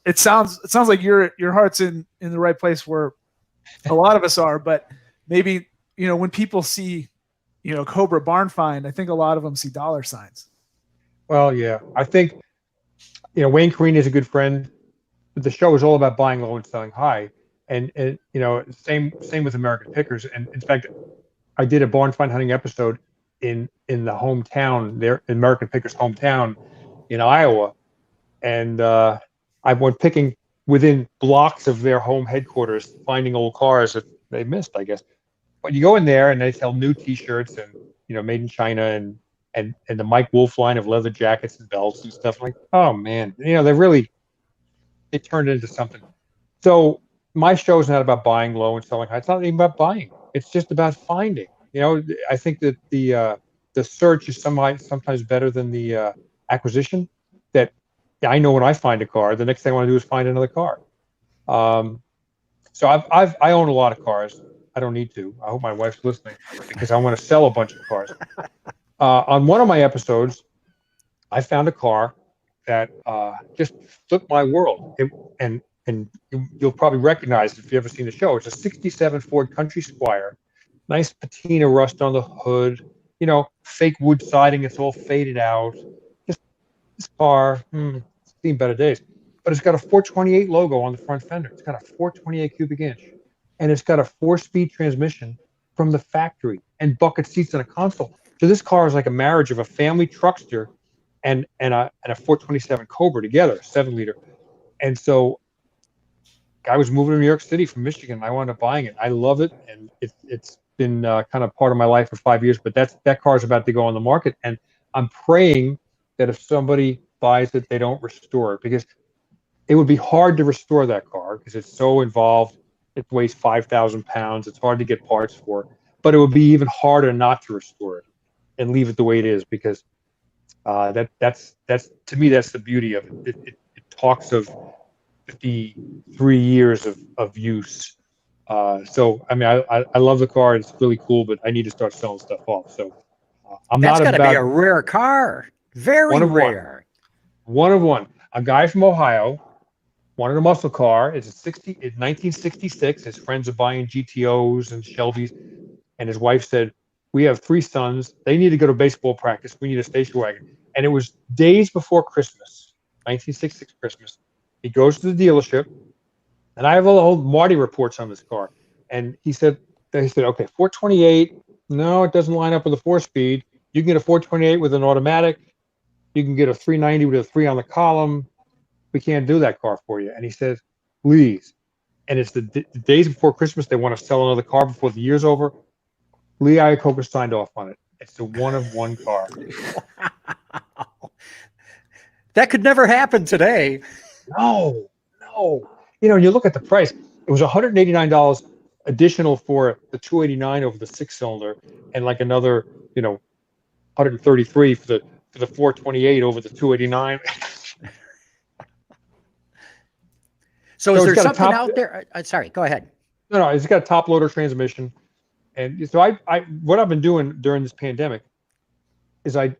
it sounds like your heart's in the right place where a lot of us are, but maybe when people see Cobra barn find, I think a lot of them see dollar signs. Well, yeah, I think Wayne Careen is a good friend. The show is all about buying low and selling high, and same with American Pickers. And in fact, I did a barn find hunting episode in the hometown there, American Pickers' hometown in Iowa, and I went picking within blocks of their home headquarters, finding old cars that they missed, I guess. But you go in there and they sell new T-shirts and made in China and the Mike Wolf line of leather jackets and belts and stuff. Like, oh man, they turned into something. So my show is not about buying low and selling high. It's not even about buying. It's just about finding. I think that the search is sometimes better than the acquisition. That I know when I find a car, the next thing I want to do is find another car. So I own a lot of cars. I don't need to. I hope my wife's listening because I want to sell a bunch of cars. On one of my episodes, I found a car that just flipped my world. And you'll probably recognize it if you've ever seen the show. It's a 67 Ford Country Squire. Nice patina rust on the hood. Fake wood siding. It's all faded out. Just this car, it's seen better days. But it's got a 428 logo on the front fender. It's got a 428 cubic inch. And it's got a 4-speed transmission from the factory and bucket seats and a console. So this car is like a marriage of a family truckster and a 427 Cobra together, 7-liter. And so I was moving to New York City from Michigan. And I wound up buying it. I love it. And it's been kind of part of my life for 5 years. But that car is about to go on the market. And I'm praying that if somebody buys it, they don't restore it. Because it would be hard to restore that car because it's so involved. It weighs 5,000 pounds. It's hard to get parts for, but it would be even harder not to restore it and leave it the way it is because that's to me that's the beauty of it. It talks of 53 years of use. So I mean I love the car. It's really cool, but I need to start selling stuff off. So That's got to be a rare car. Very rare. One of one. A guy from Ohio wanted a muscle car. It's 1966. His friends are buying GTOs and Shelbys. And his wife said, we have 3 sons. They need to go to baseball practice. We need a station wagon. And it was days before Christmas, 1966 Christmas. He goes to the dealership. And I have all the old Marty reports on this car. And they said, okay, 428. No, it doesn't line up with a 4-speed. You can get a 428 with an automatic. You can get a 390 with a 3 on the column. We can't do that car for you. And he says, please. And it's the days before Christmas. They want to sell another car before the year's over. Lee Iacocca signed off on it. It's a one-of-one car. That could never happen today. No. You look at the price. It was $189 additional for the 289 over the 6-cylinder, and like another, 133 for the 428 over the 289. So is there something out there? Sorry, go ahead. No, it's got a top loader transmission. And so what I've been doing during this pandemic is I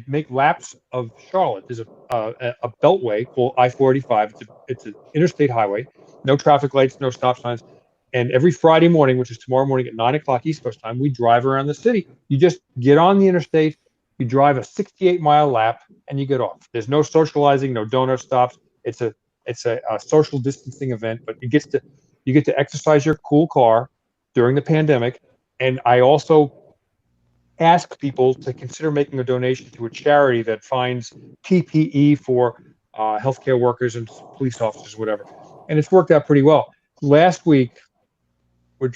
make laps of Charlotte. There's a beltway called I-485. It's an interstate highway, no traffic lights, no stop signs. And every Friday morning, which is tomorrow morning at 9 o'clock East Coast time, we drive around the city. You just get on the interstate, you drive a 68-mile lap, and you get off. There's no socializing, no donut stops. It's a social distancing event, but you get to exercise your cool car during the pandemic. And I also ask people to consider making a donation to a charity that finds PPE for healthcare workers and police officers, whatever. And it's worked out pretty well. Last week, we're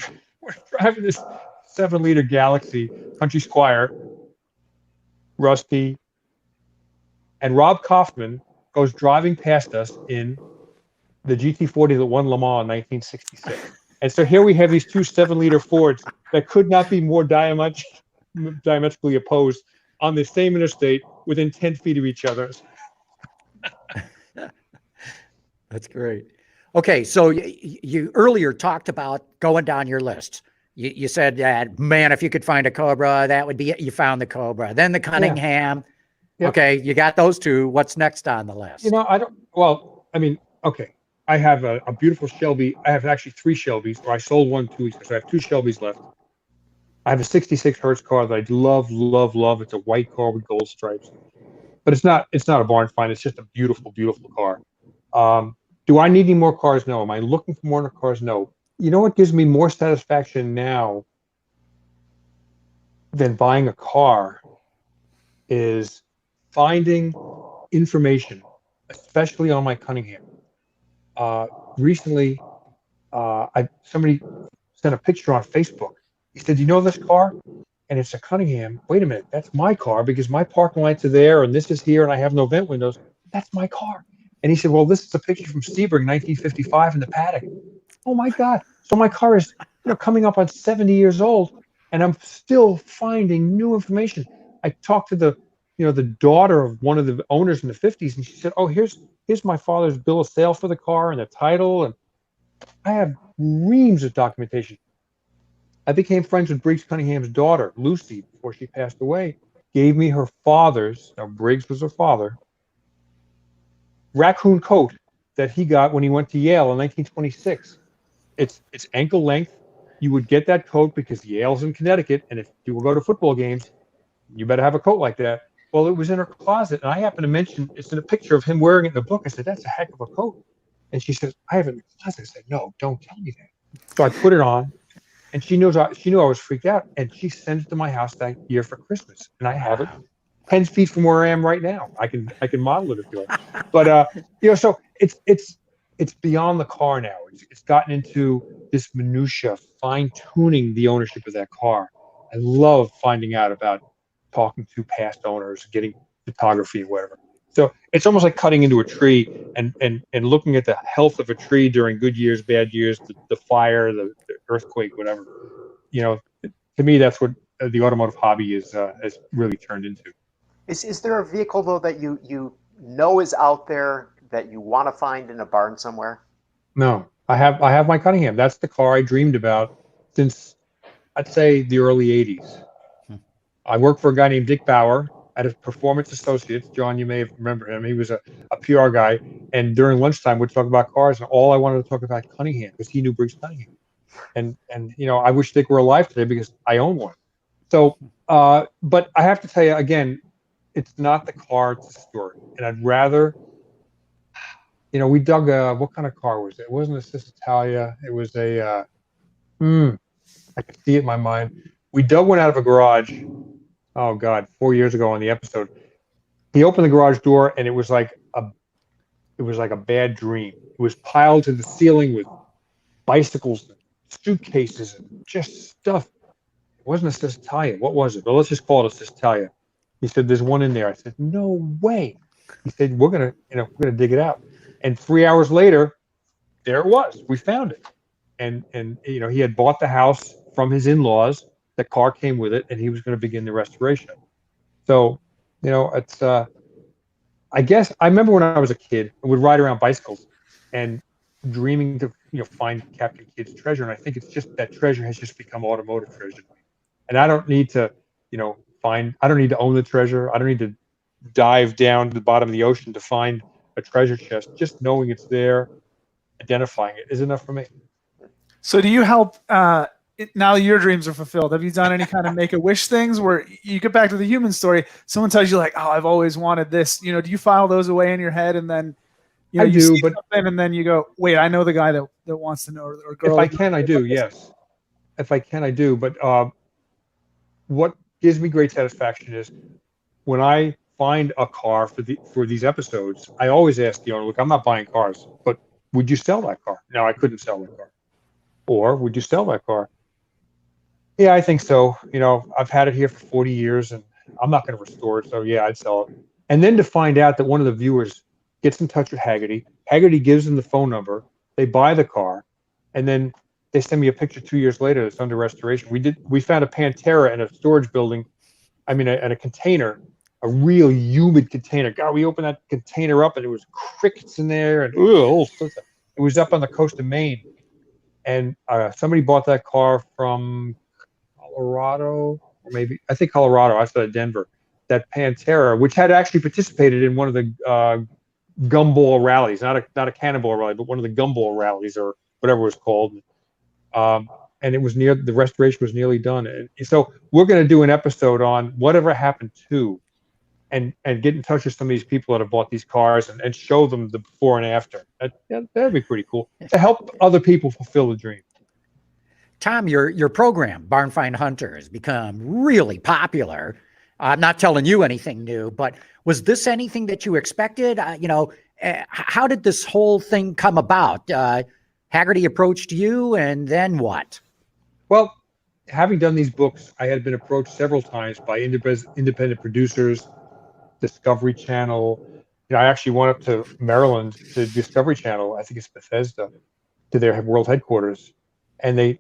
driving this 7-liter Galaxy Country Squire, Rusty, and Rob Kaufman goes driving past us in the GT40 that won Le Mans in 1966. And so here we have these two 7-liter Fords that could not be more diametrically opposed on the same interstate within 10 feet of each other. That's great. Okay, so you earlier talked about going down your list. You said that, man, if you could find a Cobra, that would be it. You found the Cobra. Then the Cunningham. Yeah. Okay, you got those two. What's next on the list? Okay. I have a beautiful Shelby. I have actually 3 Shelbys, or I sold one 2 weeks ago, so I have 2 Shelbys left. I have a 66 Hertz car that I love, love, love. It's a white car with gold stripes. But it's not a barn find. It's just a beautiful, beautiful car. Do I need any more cars? No. Am I looking for more cars? No. You know what gives me more satisfaction now than buying a car is finding information, especially on my Cunningham. Recently, somebody sent a picture on Facebook. He said, "You know this car?" And it's a Cunningham. Wait a minute, that's my car because my parking lights are there and this is here and I have no vent windows. That's my car. And he said, "Well, this is a picture from Sebring, 1955 in the paddock." Oh my God. So my car is coming up on 70 years old and I'm still finding new information. I talked to the daughter of one of the owners in the 50s, and she said, "Oh, here's my father's bill of sale for the car and the title." And I have reams of documentation. I became friends with Briggs Cunningham's daughter, Lucy, before she passed away. Gave me her father's, now Briggs was her father, raccoon coat that he got when he went to Yale in 1926. It's ankle length. You would get that coat because Yale's in Connecticut, and if you will go to football games, you better have a coat like that. Well, it was in her closet, and I happened to mention it's in a picture of him wearing it in the book. I said, "That's a heck of a coat." And she says, "I have it in the closet." I said, "No, don't tell me that." So I put it on, and she knew I was freaked out, and she sent it to my house that year for Christmas, and I have it 10 feet from where I am right now. I can model it if you like. But so it's beyond the car now. It's gotten into this minutia, fine tuning the ownership of that car. I love finding out about talking to past owners, getting photography, whatever. So it's almost like cutting into a tree and looking at the health of a tree during good years, bad years, the fire, the earthquake, whatever. To me, that's what the automotive hobby has really turned into. Is there a vehicle though that you know is out there that you want to find in a barn somewhere? No, I have my Cunningham. That's the car I dreamed about since I'd say the early 80s. I worked for a guy named Dick Bauer at his Performance Associates. John, you may remember him. He was a PR guy. And during lunchtime, we'd talk about cars. And all I wanted to talk about Cunningham because he knew Briggs Cunningham. And I wish Dick were alive today because I own one. So, but I have to tell you, again, it's not the car, it's the story. And I'd rather, we dug what kind of car was it? It wasn't a Cis Italia. It was I can see it in my mind. We dug one out of a garage. Oh God, 4 years ago on the episode, he opened the garage door and it was like a bad dream. It was piled to the ceiling with bicycles, and suitcases, and just stuff. It wasn't a Cis Italia. What was it? Well, let's just call it a Cis Italia. He said, "There's one in there." I said, "No way." He said, we're gonna dig it out. And 3 hours later, there it was. We found it. And he had bought the house from his in-laws. The car came with it, and he was going to begin the restoration. So, it's. I guess I remember when I was a kid, I would ride around bicycles, and dreaming to find Captain Kidd's treasure. And I think it's just that treasure has just become automotive treasure. And I don't need to, I don't need to own the treasure. I don't need to dive down to the bottom of the ocean to find a treasure chest. Just knowing it's there, identifying it is enough for me. So do you help now your dreams are fulfilled? Have you done any kind of make-a-wish things where you get back to the human story, someone tells you like, "Oh, I've always wanted this." Do you file those away in your head and then you do, see but something and then you go, "Wait, I know the guy that wants to know," or girl. If I can, I do, yes. If I can, I do. But what gives me great satisfaction is when I find a car for these episodes, I always ask the owner, look, I'm not buying cars, but would you sell that car? No, I couldn't sell that car. Or would you sell that car? Yeah, I think so. I've had it here for 40 years and I'm not going to restore it. So yeah, I'd sell it. And then to find out that one of the viewers gets in touch with Haggerty, Haggerty gives them the phone number, they buy the car, and then they send me a picture 2 years later that's under restoration. We found a Pantera in a storage building, in a container, a real humid container. God, we opened that container up and there was crickets in there and it was up on the coast of Maine. And somebody bought that car from Colorado, or maybe I think Colorado, outside of Denver. That Pantera, which had actually participated in one of the gumball rallies, not a cannonball rally, but one of the gumball rallies or whatever it was called. And it was the restoration was nearly done. And so we're going to do an episode on whatever happened to, and get in touch with some of these people that have bought these cars and show them the before and after. That'd be pretty cool to help other people fulfill the dream. Tom, your program, Barn Find Hunter, has become really popular. I'm not telling you anything new, but was this anything that you expected? How did this whole thing come about? Haggerty approached you, and then what? Well, having done these books, I had been approached several times by independent producers, Discovery Channel. I actually went up to Maryland to Discovery Channel, I think it's Bethesda, to their world headquarters. And they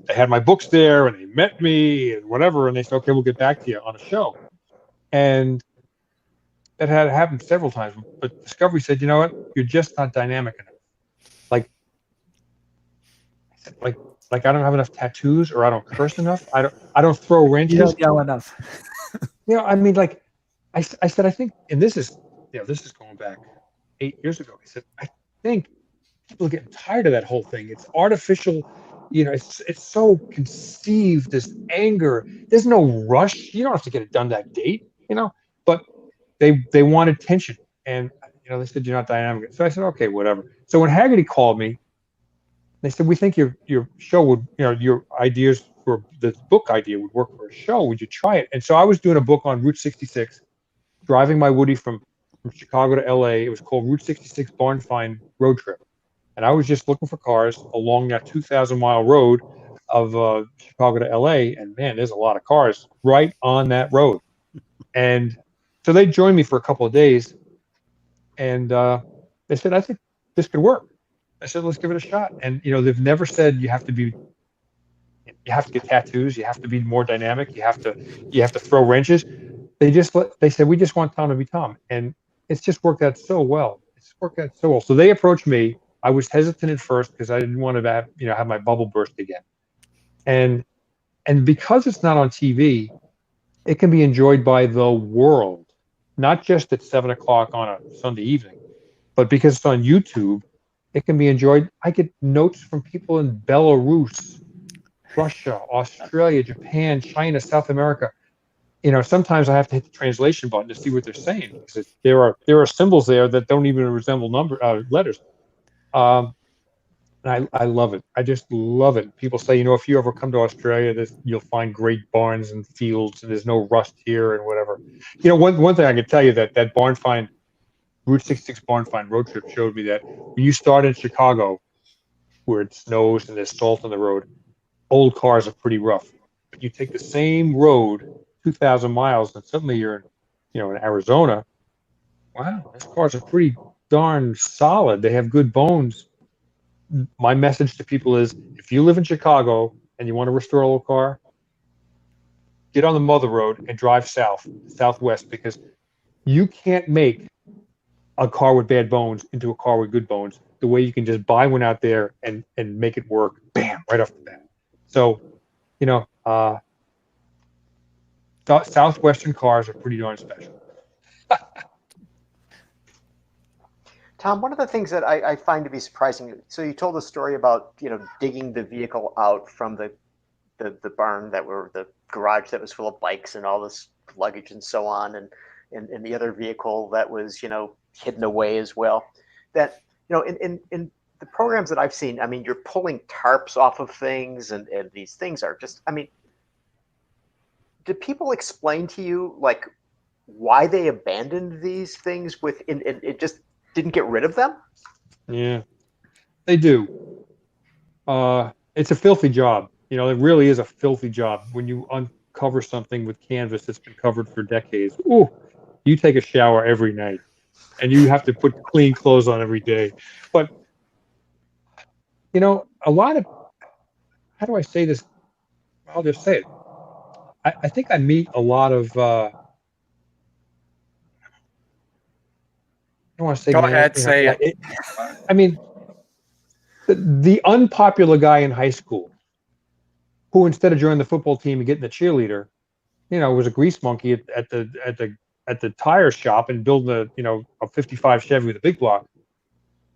had my books there and they met me and whatever. And they said, okay, we'll get back to you on a show. And that had happened several times. But Discovery said, you know what? You're just not dynamic enough. Like I don't have enough tattoos, or I don't curse enough. I don't throw wrenches. You don't yell enough. I said, I think, and this is going back 8 years ago. I said, I think people are getting tired of that whole thing. It's artificial. It's so conceived, this anger. There's no rush. You don't have to get it done that date, but they wanted tension. And, they said, you're not dynamic. So I said, okay, whatever. So when Haggerty called me, they said, we think your show would, your ideas for the book idea would work for a show. Would you try it? And so I was doing a book on Route 66, driving my Woody from Chicago to LA. It was called Route 66 Barn Find Road Trip. And I was just looking for cars along that 2,000-mile road of Chicago to LA. And man, there's a lot of cars right on that road. And so they joined me for a couple of days. And they said, I think this could work. I said, let's give it a shot. And, they've never said you have to get tattoos. You have to be more dynamic. You have to throw wrenches. They said, we just want Tom to be Tom. And it's just worked out so well. So they approached me. I was hesitant at first because I didn't want to have my bubble burst again. And because it's not on TV, it can be enjoyed by the world, not just at 7:00 on a Sunday evening, but because it's on YouTube, it can be enjoyed. I get notes from people in Belarus, Russia, Australia, Japan, China, South America. Sometimes I have to hit the translation button to see what they're saying, because there are symbols there that don't even resemble letters. And I love it. I just love it. People say, if you ever come to Australia, you'll find great barns and fields, and there's no rust here and whatever. One thing I can tell you that Barn Find Route 66 Barn Find road trip showed me that when you start in Chicago, where it snows and there's salt on the road, old cars are pretty rough. But you take the same road 2,000 miles, and suddenly you're in Arizona. Wow, those cars are pretty darn solid. They have good bones. My message to people is, if you live in Chicago and you want to restore a old car, get on the mother road and drive southwest, because you can't make a car with bad bones into a car with good bones the way you can just buy one out there and make it work, bam, right off the bat. So, Southwestern Cars are pretty darn special. Tom, one of the things that I find to be surprising, so you told a story about, digging the vehicle out from the barn the garage that was full of bikes and all this luggage and so on, and the other vehicle that was, hidden away as well. That, in the programs that I've seen, you're pulling tarps off of things, and these things are just, do people explain to you, like, why they abandoned these things it just didn't get rid of them? Yeah, they do. It's a filthy job. It really is a filthy job when you uncover something with canvas that's been covered for decades. Ooh, you take a shower every night, and you have to put clean clothes on every day. But a lot of, how do I say this? I'll just say it. I think I meet a lot of. I don't want to say Go man. ahead, say it. I mean, the unpopular guy in high school who, instead of joining the football team and getting the cheerleader, was a grease monkey at the tire shop and building a 55 Chevy with a big block.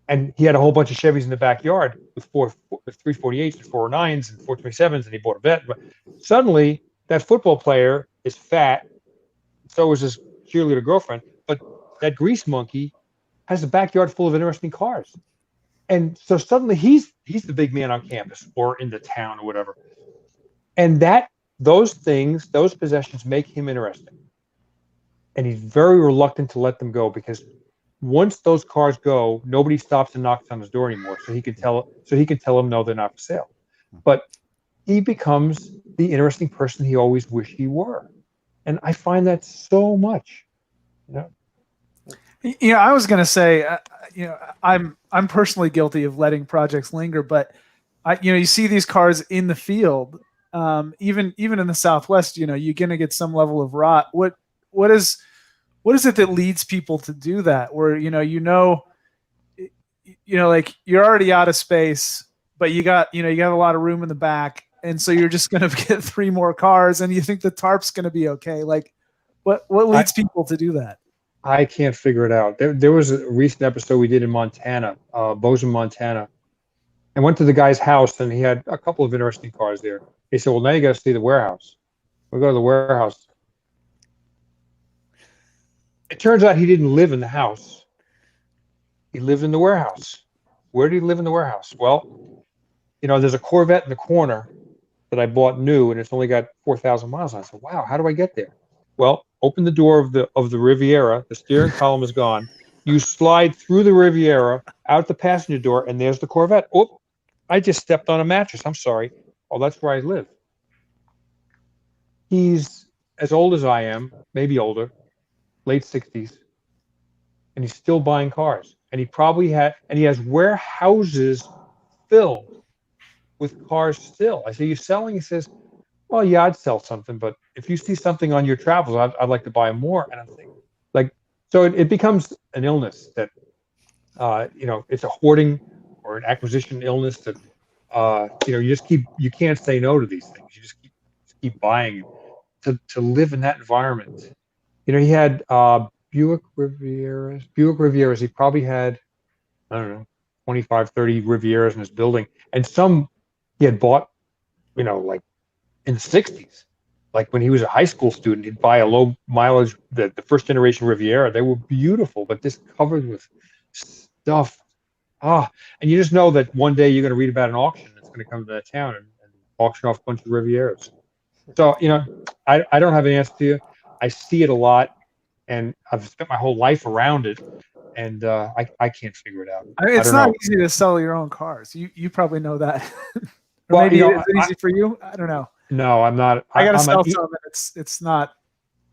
And he had a whole bunch of Chevys in the backyard with 348s and 409s and 427s, and he bought a vet. But suddenly, that football player is fat. So is his cheerleader girlfriend. But that grease monkey has a backyard full of interesting cars. And so suddenly he's the big man on campus or in the town or whatever. And those possessions make him interesting. And he's very reluctant to let them go, because once those cars go, nobody stops and knocks on his door anymore. So he can tell them no, they're not for sale. But he becomes the interesting person he always wished he were. And I find that so much. I was going to say, I'm personally guilty of letting projects linger, but you see these cars in the field, even in the Southwest, you're going to get some level of rot. What is it that leads people to do that? Where, like you're already out of space, but you got a lot of room in the back. And so you're just going to get 3 more cars and you think the tarp's going to be okay. Like what leads people to do that? I can't figure it out. There was a recent episode we did in Montana, Bozeman, Montana. I went to the guy's house and he had a couple of interesting cars there. He said, well, now you got to see the warehouse. We go to the warehouse. It turns out he didn't live in the house. He lived in the warehouse. Where did he live in the warehouse? Well, there's a Corvette in the corner that I bought new, and it's only got 4,000 miles on it. I said, wow, how do I get there? Well, open the door of the Riviera. The steering column is gone. You slide through the Riviera, out the passenger door, and there's the Corvette. Oh, I just stepped on a mattress. I'm sorry. Oh, that's where I live. He's as old as I am, maybe older, late 60s, and he's still buying cars. And he has warehouses filled with cars still. I say, you selling? He says, well, yeah, I'd sell something, but if you see something on your travels, I'd like to buy more. And I'm thinking, so it becomes an illness that, it's a hoarding or an acquisition illness that, you can't say no to these things. You just keep buying to live in that environment. He had Buick Rivieras. He probably had, I don't know, 25, 30 Rivieras in his building. And some he had bought, like in the 60s. Like when he was a high school student, he'd buy a low mileage, the first generation Riviera. They were beautiful, but just covered with stuff. And you just know that one day you're going to read about an auction that's going to come to that town and auction off a bunch of Rivieras. So, I don't have an answer to you. I see it a lot, and I've spent my whole life around it, and I can't figure it out. It's not easy to sell your own cars. You probably know that. Or maybe is it easy for you? I don't know. No, I'm not. I got to sell some, and it's not.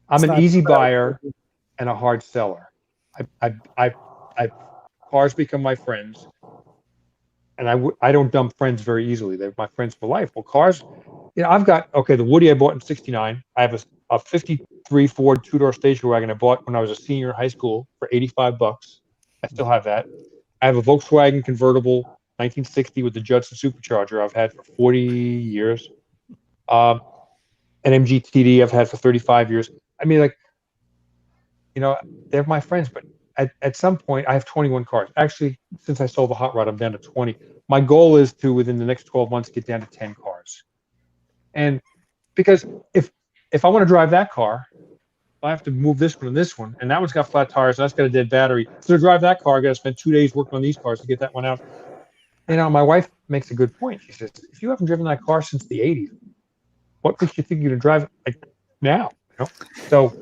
I'm an easy buyer and a hard seller. I cars become my friends, and I don't dump friends very easily. They're my friends for life. Well, cars, I've got the Woody I bought in '69. I have a '53 Ford 2-door station wagon I bought when I was a senior in high school for $85. I still have that. I have a Volkswagen convertible 1960 with the Judson supercharger I've had for 40 years. An MG TD I've had for 35 years. I mean, they're my friends, but at some point I have 21 cars. Actually, since I sold the hot rod, I'm down to 20. My goal is to, within the next 12 months, get down to 10 cars. And because if I want to drive that car, I have to move this one, and that one's got flat tires, and that's got a dead battery. So to drive that car, I got to spend 2 days working on these cars to get that one out. My wife makes a good point. She says, if you haven't driven that car since the 80s, what makes you think you're going to drive it like now? So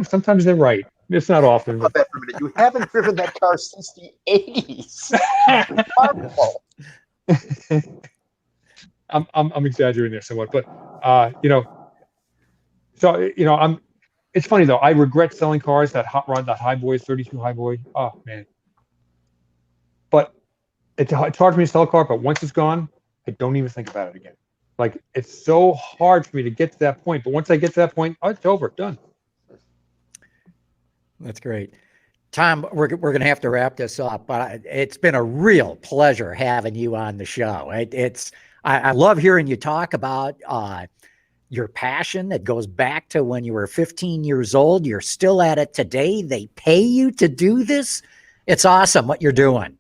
sometimes they're right. It's not often. About that for a minute. You haven't driven that car since the 80s. Remarkable. I'm exaggerating there somewhat, but it's funny though. I regret selling cars. That hot rod, that Highboy, 32 Highboy. Oh man. But it's hard for me to sell a car. But once it's gone, I don't even think about it again. Like, it's so hard for me to get to that point. But once I get to that point, it's over, done. That's great. Tom, we're going to have to wrap this up, but it's been a real pleasure having you on the show. I love hearing you talk about your passion that goes back to when you were 15 years old. You're still at it today. They pay you to do this. It's awesome what you're doing.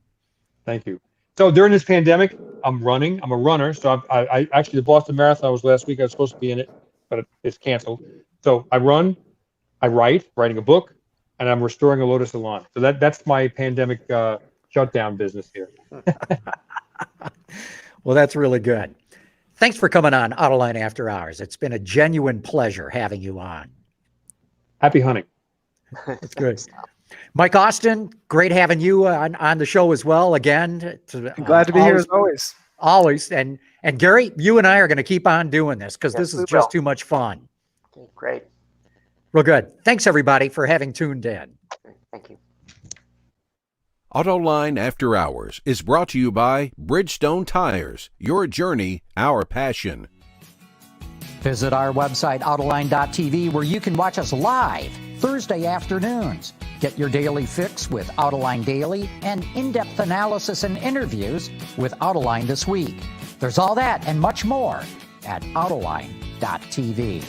Thank you. So during this pandemic, I'm running. I'm a runner. So I actually, the Boston Marathon was last week. I was supposed to be in it, but it's canceled. So I run, I writing a book, and I'm restoring a Lotus Elan. So that's my pandemic shutdown business here. Well, that's really good. Thanks for coming on Autoline After Hours. It's been a genuine pleasure having you on. Happy hunting. That's good. Mike Austin, great having you on the show as well. Again, Glad to be here as always. Always. And Gary, you and I are going to keep on doing this because this is just too much fun. Okay, great. Real good. Thanks, everybody, for having tuned in. Thank you. Autoline After Hours is brought to you by Bridgestone Tires. Your journey, our passion. Visit our website, Autoline.tv, where you can watch us live Thursday afternoons. Get your daily fix with Autoline Daily and in-depth analysis and interviews with Autoline This Week. There's all that and much more at Autoline.tv.